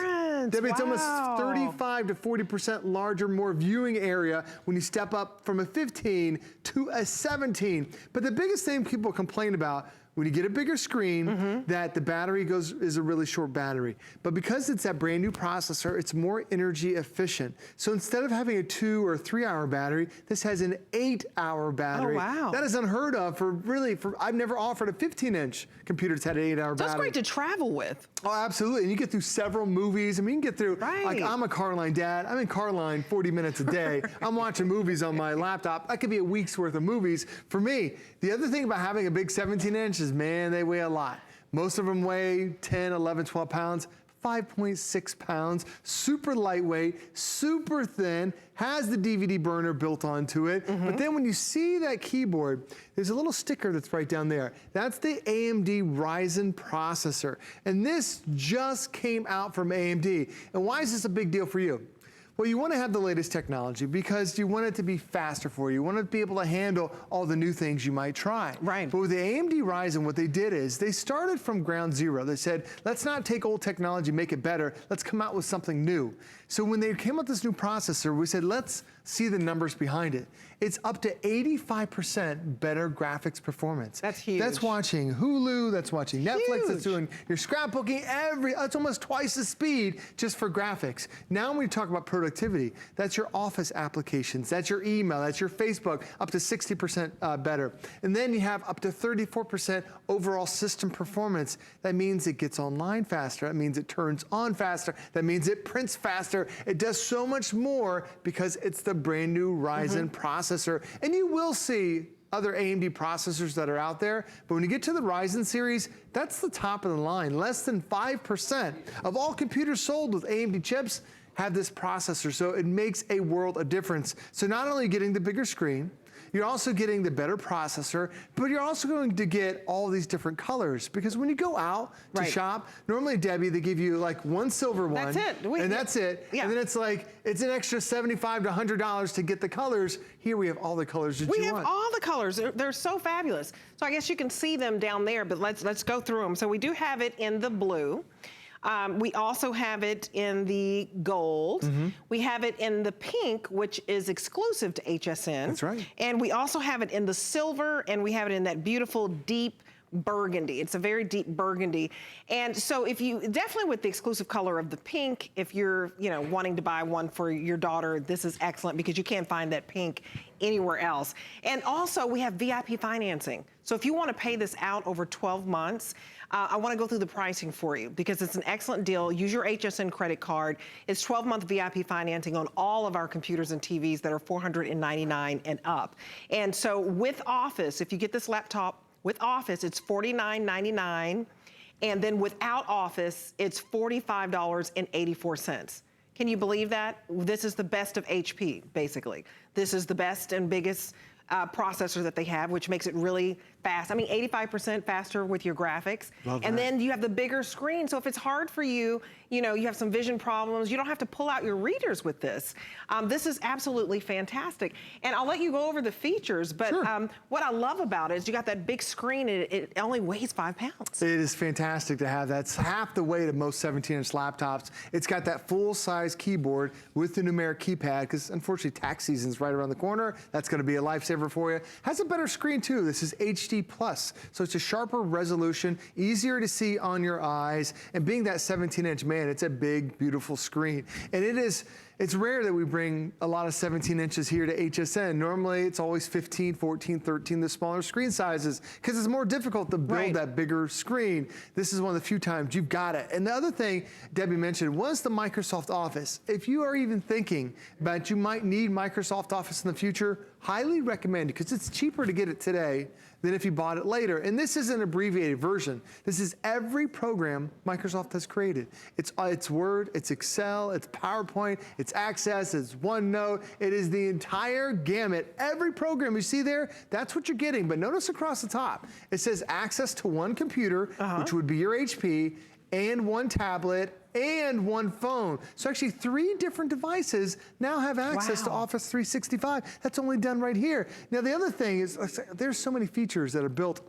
Debbie, it's almost 35 to 40% larger, more viewing area when you step up from a 15 to a 17. But the biggest thing people complain about when you get a bigger screen, that the battery is a really short battery. But because it's that brand new processor, it's more energy efficient. So instead of having a 2 or 3 hour battery, this has an 8-hour battery. Oh, wow. That is unheard of I've never offered a 15-inch computer that's had an 8-hour battery. That's great to travel with. Oh, absolutely, and you get through several movies. I mean, you can get through, like I'm a car line dad. I'm in car line 40 minutes a day. I'm watching movies on my laptop. That could be a week's worth of movies for me. The other thing about having a big 17-inch is, man, they weigh a lot. Most of them weigh 10, 11, 12 pounds. 5.6 pounds, super lightweight, super thin, has the DVD burner built onto it. But then when you see that keyboard, there's a little sticker that's right down there. That's the AMD Rison processor. And this just came out from AMD. And why is this a big deal for you? Well, you want to have the latest technology because you want it to be faster for you. You want to be able to handle all the new things you might try. Right. But with the AMD Ryzen, what they did is they started from ground zero. They said, let's not take old technology, make it better. Let's come out with something new. So when they came up with this new processor, we said, let's see the numbers behind it. It's up to 85% better graphics performance. That's huge. That's watching Hulu, that's watching Netflix, Huge. that's doing your scrapbooking, it's almost twice the speed just for graphics. Now when we talk about productivity, that's your office applications, that's your email, that's your Facebook, up to 60% better. And then you have up to 34% overall system performance. That means it gets online faster, that means it turns on faster, that means it prints faster. It does so much more because it's the brand new Ryzen processor. And you will see other AMD processors that are out there, but when you get to the Ryzen series, that's the top of the line. Less than 5% of all computers sold with AMD chips have this processor, so it makes a world of difference. So not only getting the bigger screen, you're also getting the better processor, but you're also going to get all these different colors, because when you go out to shop, normally, Debbie, they give you like one silver one. That's it. And that's it. Yeah. And then it's like, it's an extra $75 to $100 to get the colors. Here we have all the colors that you want. We have all the colors. They're so fabulous. So I guess you can see them down there, but let's go through them. So we do have it in the blue. We also have it in the gold. We have it in the pink, which is exclusive to HSN. That's right. And we also have it in the silver, and we have it in that beautiful deep burgundy. It's a very deep burgundy. And so if you, definitely with the exclusive color of the pink, if you're, wanting to buy one for your daughter, this is excellent because you can't find that pink anywhere else. And also we have VIP financing. So if you want to pay this out over 12 months, I want to go through the pricing for you because it's an excellent deal. Use your HSN credit card. It's 12-month VIP financing on all of our computers and TVs that are $499 and up. And so with Office, if you get this laptop with Office, it's $49.99. And then without Office, it's $45.84. Can you believe that? This is the best of HP, basically. This is the best and biggest processor that they have, which makes it really fast. I mean, 85% faster with your graphics. Love that. And then you have the bigger screen. So if it's hard for you, you have some vision problems, you don't have to pull out your readers with this. This is absolutely fantastic. And I'll let you go over the features, but what I love about it is you got that big screen and it only weighs 5 pounds. It is fantastic to have that. It's half the weight of most 17-inch laptops. It's got that full-size keyboard with the numeric keypad, because unfortunately tax season's right around the corner. That's going to be a lifesaver for you. Has a better screen too. This is HD+, so it's a sharper resolution, easier to see on your eyes, and being that 17-inch, man, it's a big, beautiful screen. And it's rare that we bring a lot of 17 inches here to HSN. Normally, it's always 15, 14, 13, the smaller screen sizes, because it's more difficult to build that bigger screen. This is one of the few times you've got it. And the other thing Debbie mentioned was the Microsoft Office. If you are even thinking about you might need Microsoft Office in the future, highly recommend it, because it's cheaper to get it today than if you bought it later. And this is an abbreviated version. This is every program Microsoft has created. It's Word, it's Excel, it's PowerPoint, it's Access, it's OneNote. It is the entire gamut. Every program you see there, that's what you're getting. But notice across the top, it says access to one computer, which would be your HP, and one tablet, and one phone. So actually 3 different devices now have access to Office 365. That's only done right here. Now the other thing is, there's so many features that are built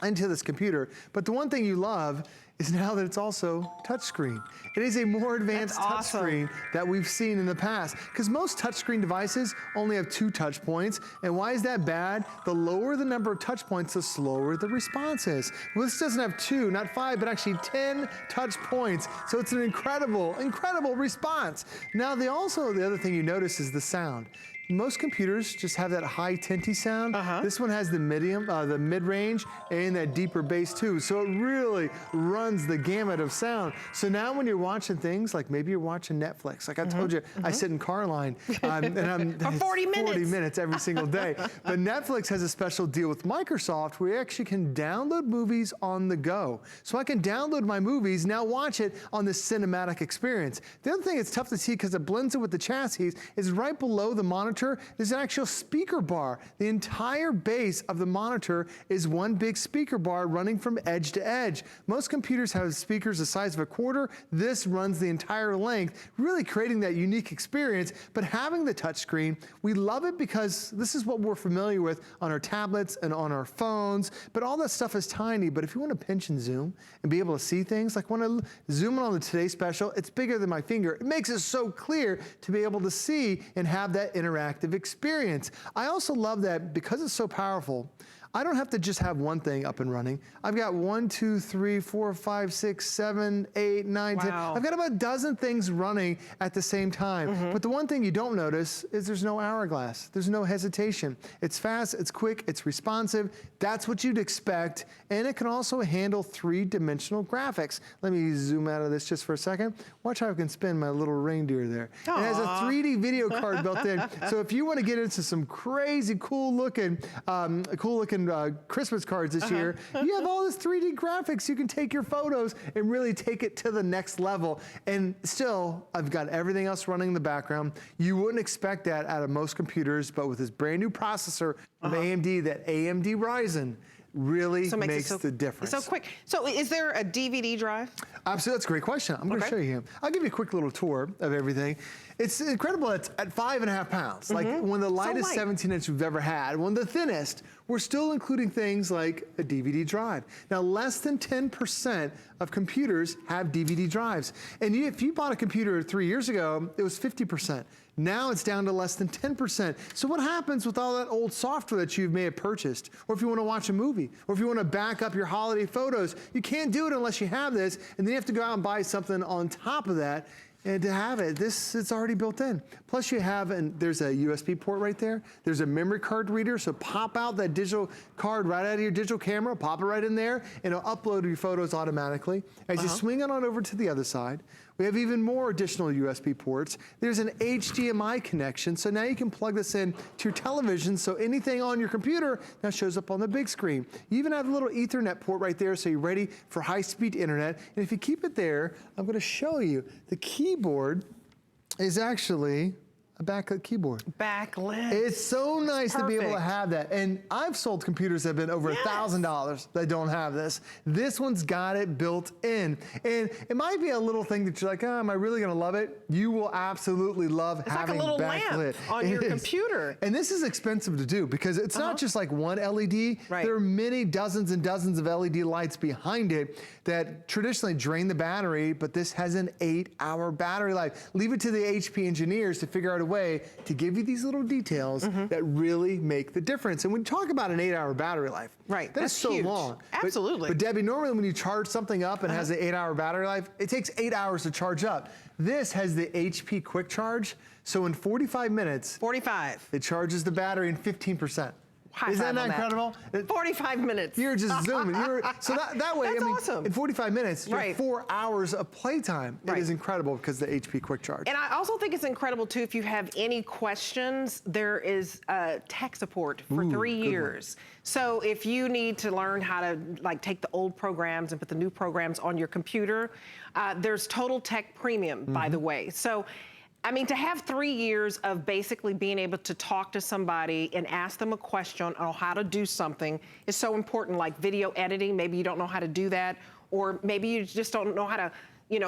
into this computer, but the one thing you love is now that it's also touchscreen. It is a more advanced touchscreen that we've seen in the past, because most touchscreen devices only have 2 touch points. And why is that bad? The lower the number of touch points, the slower the response is. Well, this doesn't have 2, not 5, but actually 10 touch points. So it's an incredible, incredible response. Now, the other thing you notice is the sound. most computers just have that high tinty sound. This one has the the mid-range, and that deeper bass too. So it really runs the gamut of sound. So now when you're watching things, like maybe you're watching Netflix, like I told you, I sit in car line, and I'm for 40 minutes. 40 minutes every single day. But Netflix has a special deal with Microsoft where you actually can download movies on the go. So I can download my movies, now watch it on this cinematic experience. The other thing it's tough to see because it blends it with the chassis is right below the monitor, there's an actual speaker bar. The entire base of the monitor is one big speaker bar running from edge to edge. Most computers have speakers the size of a quarter. This runs the entire length, really creating that unique experience. But having the touchscreen, we love it because this is what we're familiar with on our tablets and on our phones, but all that stuff is tiny. But if you want to pinch and zoom and be able to see things, like when I zoom in on the Today Special, it's bigger than my finger. It makes it so clear to be able to see and have that interactive experience. I also love that because it's so powerful, I don't have to just have one thing up and running. I've got 1, 2, 3, 4, 5, 6, 7, 8, 9, 10. I've got about a dozen things running at the same time. But the one thing you don't notice is there's no hourglass. There's no hesitation. It's fast, it's quick, it's responsive. That's what you'd expect. And it can also handle 3-dimensional graphics. Let me zoom out of this just for a second. Watch how I can spin my little reindeer there. Aww. It has a 3D video card built in. So if you want to get into some crazy cool looking Christmas cards this year, you have all this 3D graphics. You can take your photos and really take it to the next level. And still, I've got everything else running in the background. You wouldn't expect that out of most computers, but with this brand new processor from AMD, that AMD Rison, really makes the difference. It's so quick. So is there a DVD drive? Absolutely, that's a great question. I'm going to show you him. I'll give you a quick little tour of everything. It's incredible. It's at 5.5 pounds. Like one of the lightest 17-inch we've ever had. One of the thinnest. We're still including things like a DVD drive. Now, less than 10% of computers have DVD drives. And if you bought a computer 3 years ago, it was 50%. Now it's down to less than 10%. So what happens with all that old software that you may have purchased? Or if you want to watch a movie, or if you want to back up your holiday photos, you can't do it unless you have this, and then you have to go out and buy something on top of that. And to have it, it's already built in. Plus you have, and there's a USB port right there. There's a memory card reader, so pop out that digital card right out of your digital camera, pop it right in there, and it'll upload your photos automatically. As you swing it on over to the other side, we have even more additional USB ports. There's an HDMI connection, so now you can plug this in to your television, so anything on your computer now shows up on the big screen. You even have a little Ethernet port right there, so you're ready for high-speed internet. And if you keep it there, I'm gonna show you. The keyboard is actually a backlit keyboard. Backlit. It's so nice to be able to have that. And I've sold computers that have been over $1,000 that don't have this. This one's got it built in. And it might be a little thing that you're like, oh, am I really gonna love it? You will absolutely love having like a little backlit. lamp on your computer. And this is expensive to do because it's not just like one LED. Right. There are many dozens and dozens of LED lights behind it that traditionally drain the battery, but this has an 8-hour battery life. Leave it to the HP engineers to figure out a way to give you these little details that really make the difference. And when you talk about an 8-hour battery life, that is so long. Absolutely. But Debbie, normally when you charge something up and has an 8-hour battery life, it takes 8 hours to charge up. This has the HP Quick Charge, so in 45 minutes, it charges the battery in 15%. Isn't that incredible? 45 minutes. You're just zooming. So that way, That's I mean, awesome. in 45 minutes, you have 4 hours of playtime. It is incredible because of the HP Quick Charge. And I also think it's incredible too, if you have any questions, there is tech support for 3 years. So if you need to learn how to take the old programs and put the new programs on your computer, there's Total Tech Premium, by the way. So I mean, to have 3 years of basically being able to talk to somebody and ask them a question on how to do something is so important, like video editing. Maybe you don't know how to do that, or maybe you just don't know how to,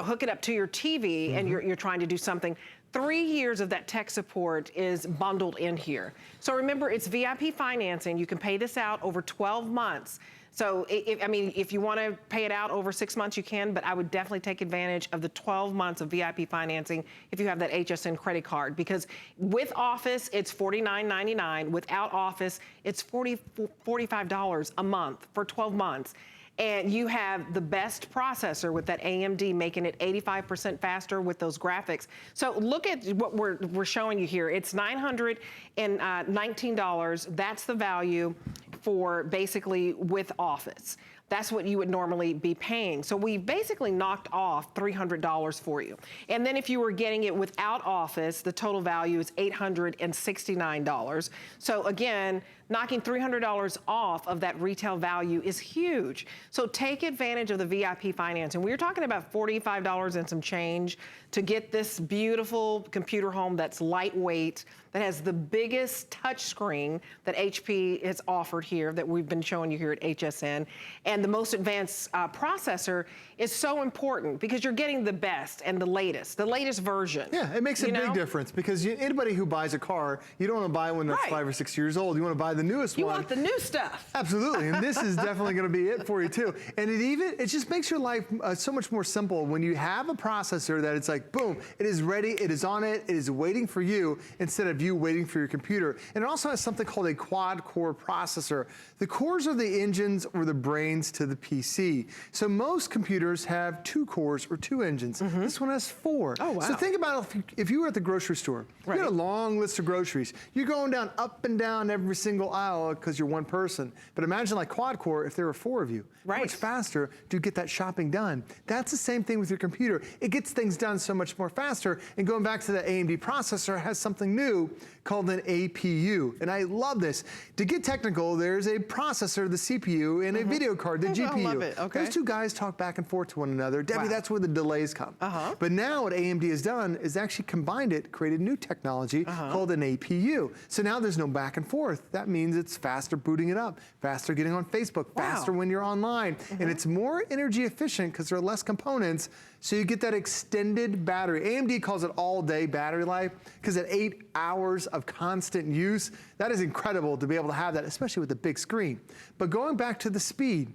hook it up to your TV and you're trying to do something. 3 years of that tech support is bundled in here. So remember, it's VIP financing. You can pay this out over 12 months. So, if you want to pay it out over 6 months, you can, but I would definitely take advantage of the 12 months of VIP financing if you have that HSN credit card, because with Office, it's $49.99. Without Office, it's $45 a month for 12 months. and you have the best processor with that AMD, making it 85% faster with those graphics. So look at what we're showing you here. It's $919. That's the value for basically with Office. That's what you would normally be paying. So we basically knocked off $300 for you. And then if you were getting it without Office, the total value is $869. So again, knocking $300 off of that retail value is huge. So take advantage of the VIP financing. We were talking about $45 and some change to get this beautiful computer home that's lightweight, that has the biggest touch screen that HP has offered here, that we've been showing you here at HSN. And the most advanced processor is so important because you're getting the best and the latest version. Yeah, it makes a big difference because anybody who buys a car, you don't want to buy one that's 5 or 6 years old. You want to buy the newest one. You want the new stuff. Absolutely, and this is definitely going to be it for you too. And it just makes your life so much more simple when you have a processor that it's like, boom, it is ready, it is on it is waiting for you instead of you waiting for your computer. And it also has something called a quad-core processor. The cores are the engines or the brains to the PC. So most computers have 2 cores or 2 engines. This one has 4. Oh, wow. So think about if you were at the grocery store, you had a long list of groceries. You're going down up and down every single aisle because you're one person. But imagine like quad-core if there were 4 of you. How much faster do you get that shopping done? That's the same thing with your computer. It gets things done so much more faster. And going back to the AMD processor, has something new called an APU. And I love this. To get technical, there's a processor, the CPU, and a video card, the GPU. I love it. Okay. Those 2 guys talk back and forth to one another. Debbie, that's where the delays come. But now what AMD has done is actually combined it, created new technology called an APU. So now there's no back and forth. That means it's faster booting it up, faster getting on Facebook, faster when you're online. And it's more energy efficient because there are less components. So you get that extended battery. AMD calls it all-day battery life because at 8 hours of constant use, that is incredible to be able to have that, especially with a big screen. But going back to the speed,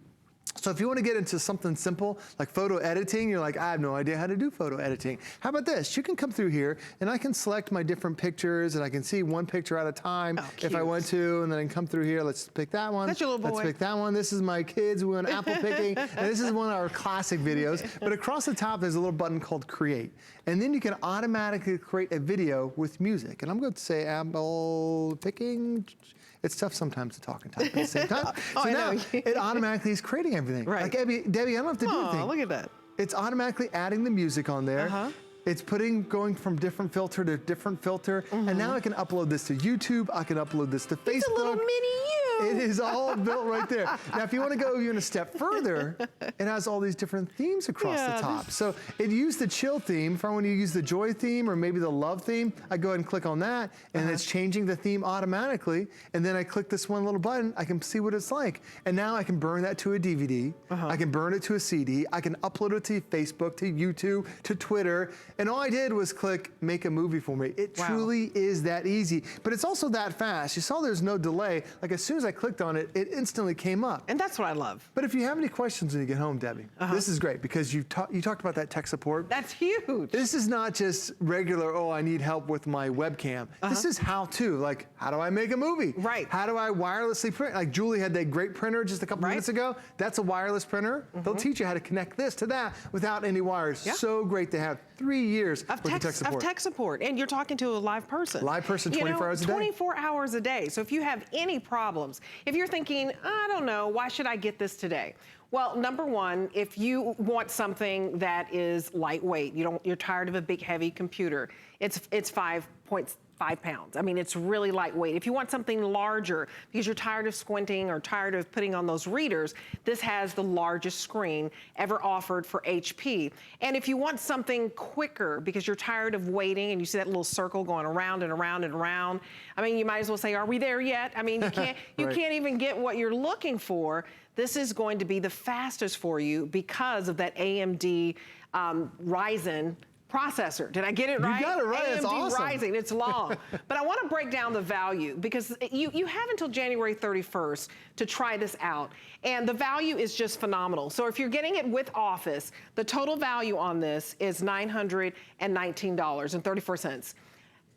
so if you want to get into something simple like photo editing, you're like, I have no idea how to do photo editing. How about this? You can come through here and I can select my different pictures and I can see one picture at a time if I want to, and then I can come through here. Let's pick that one. That's your little boy. Let's pick that one. This is my kids. We went apple picking. And this is one of our classic videos. But across the top, there's a little button called Create. And then you can automatically create a video with music. And I'm going to say apple picking. It's tough sometimes to talk and type at the same time. So now it automatically is creating everything. Like Debbie, I don't have to do anything. Look at that. It's automatically adding the music on there. It's going from different filter to different filter. And now I can upload this to YouTube. I can upload this to Facebook. It's a little mini you. It is all built right there. Now, if you want to go even a step further, it has all these different themes across the top. So it used the chill theme. If I want to use the joy theme or maybe the love theme, I go ahead and click on that, and it's changing the theme automatically. And then I click this one little button. I can see what it's like. And now I can burn that to a DVD. I can burn it to a CD. I can upload it to Facebook, to YouTube, to Twitter. And all I did was click make a movie for me. It truly is that easy. But it's also that fast. You saw there's no delay. Like as soon as I clicked on it, it instantly came up. And that's what I love. But if you have any questions when you get home, Debbie, this is great because you talked about that tech support. That's huge. This is not just regular, oh, I need help with my webcam. This is how to, like, how do I make a movie? How do I wirelessly print? Like Julie had that great printer just a couple minutes ago. That's a wireless printer. They'll teach you how to connect this to that without any wires. So great to have 3 years of tech support. And you're talking to a live person. Live person 24 hours a day. 24 hours a day. So if you have any problems, if you're thinking, I don't know, why should I get this today? Well, number one, if you want something that is lightweight, you're tired of a big heavy computer, it's 5.5 pounds. I mean, it's really lightweight. If you want something larger, because you're tired of squinting or tired of putting on those readers, this has the largest screen ever offered for HP. And if you want something quicker, because you're tired of waiting and you see that little circle going around and around and around, I mean, you might as well say, are we there yet? I mean, you can't even get what you're looking for. This is going to be the fastest for you because of that AMD Rison processor. Did I get it right? You got it right. AMD It's awesome. Rison. It's long. But I want to break down the value because you have until January 31st to try this out. And the value is just phenomenal. So if you're getting it with Office, the total value on this is $919.34.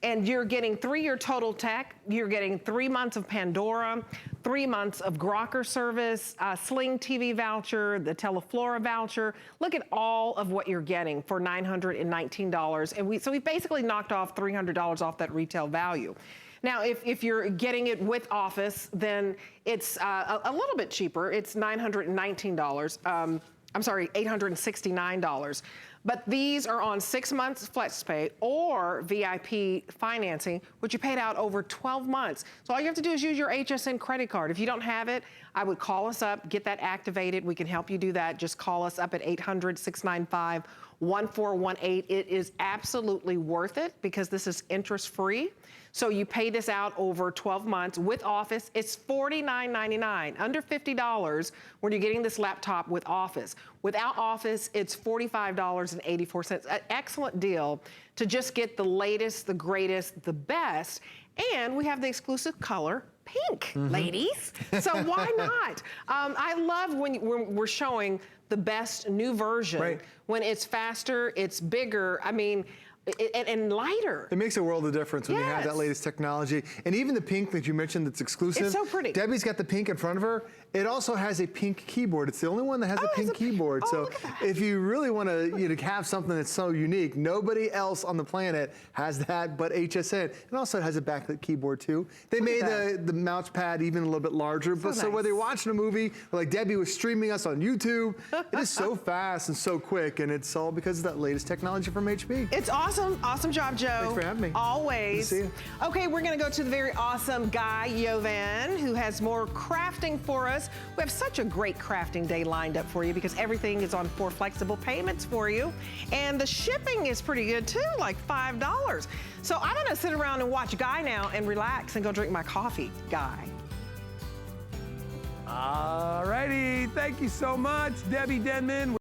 And you're getting 3-year total tech. You're getting 3 months of Pandora, 3 months of Grokr service, Sling TV voucher, the Teleflora voucher. Look at all of what you're getting for $919. And so we basically knocked off $300 off that retail value. Now, if you're getting it with Office, then it's a little bit cheaper. It's $919. I'm sorry, $869. But these are on 6 months FlexPay or VIP financing, which you paid out over 12 months. So all you have to do is use your HSN credit card. If you don't have it, I would call us up, get that activated. We can help you do that. Just call us up at 800-695-1418. It is absolutely worth it because this is interest-free. So you pay this out over 12 months. With Office, it's $49.99, under $50 when you're getting this laptop with Office. Without Office, it's $45.84. An excellent deal to just get the latest, the greatest, the best. And we have the exclusive color pink, ladies. So why not? I love when we're showing the best new version. When it's faster, it's bigger. I mean, and lighter. It makes a world of difference when you have that latest technology. And even the pink that you mentioned that's exclusive. It's so pretty. Debbie's got the pink in front of her. It also has a pink keyboard. It's the only one that has a pink keyboard. So if you really want to have something that's so unique, nobody else on the planet has that but HSN. It also has a backlit keyboard too. They made the mouse pad even a little bit larger. So whether you're watching a movie, like Debbie was streaming us on YouTube, it is so fast and so quick, and it's all because of that latest technology from HP. It's awesome. Awesome job, Joe. Thanks for having me. Always. Good to see you. Okay, we're going to go to the very awesome Guy Yovan, who has more crafting for us. We have such a great crafting day lined up for you because everything is on 4 flexible payments for you. And the shipping is pretty good too, like $5. So I'm going to sit around and watch Guy now and relax and go drink my coffee. Guy. All righty. Thank you so much, Debbie Denman.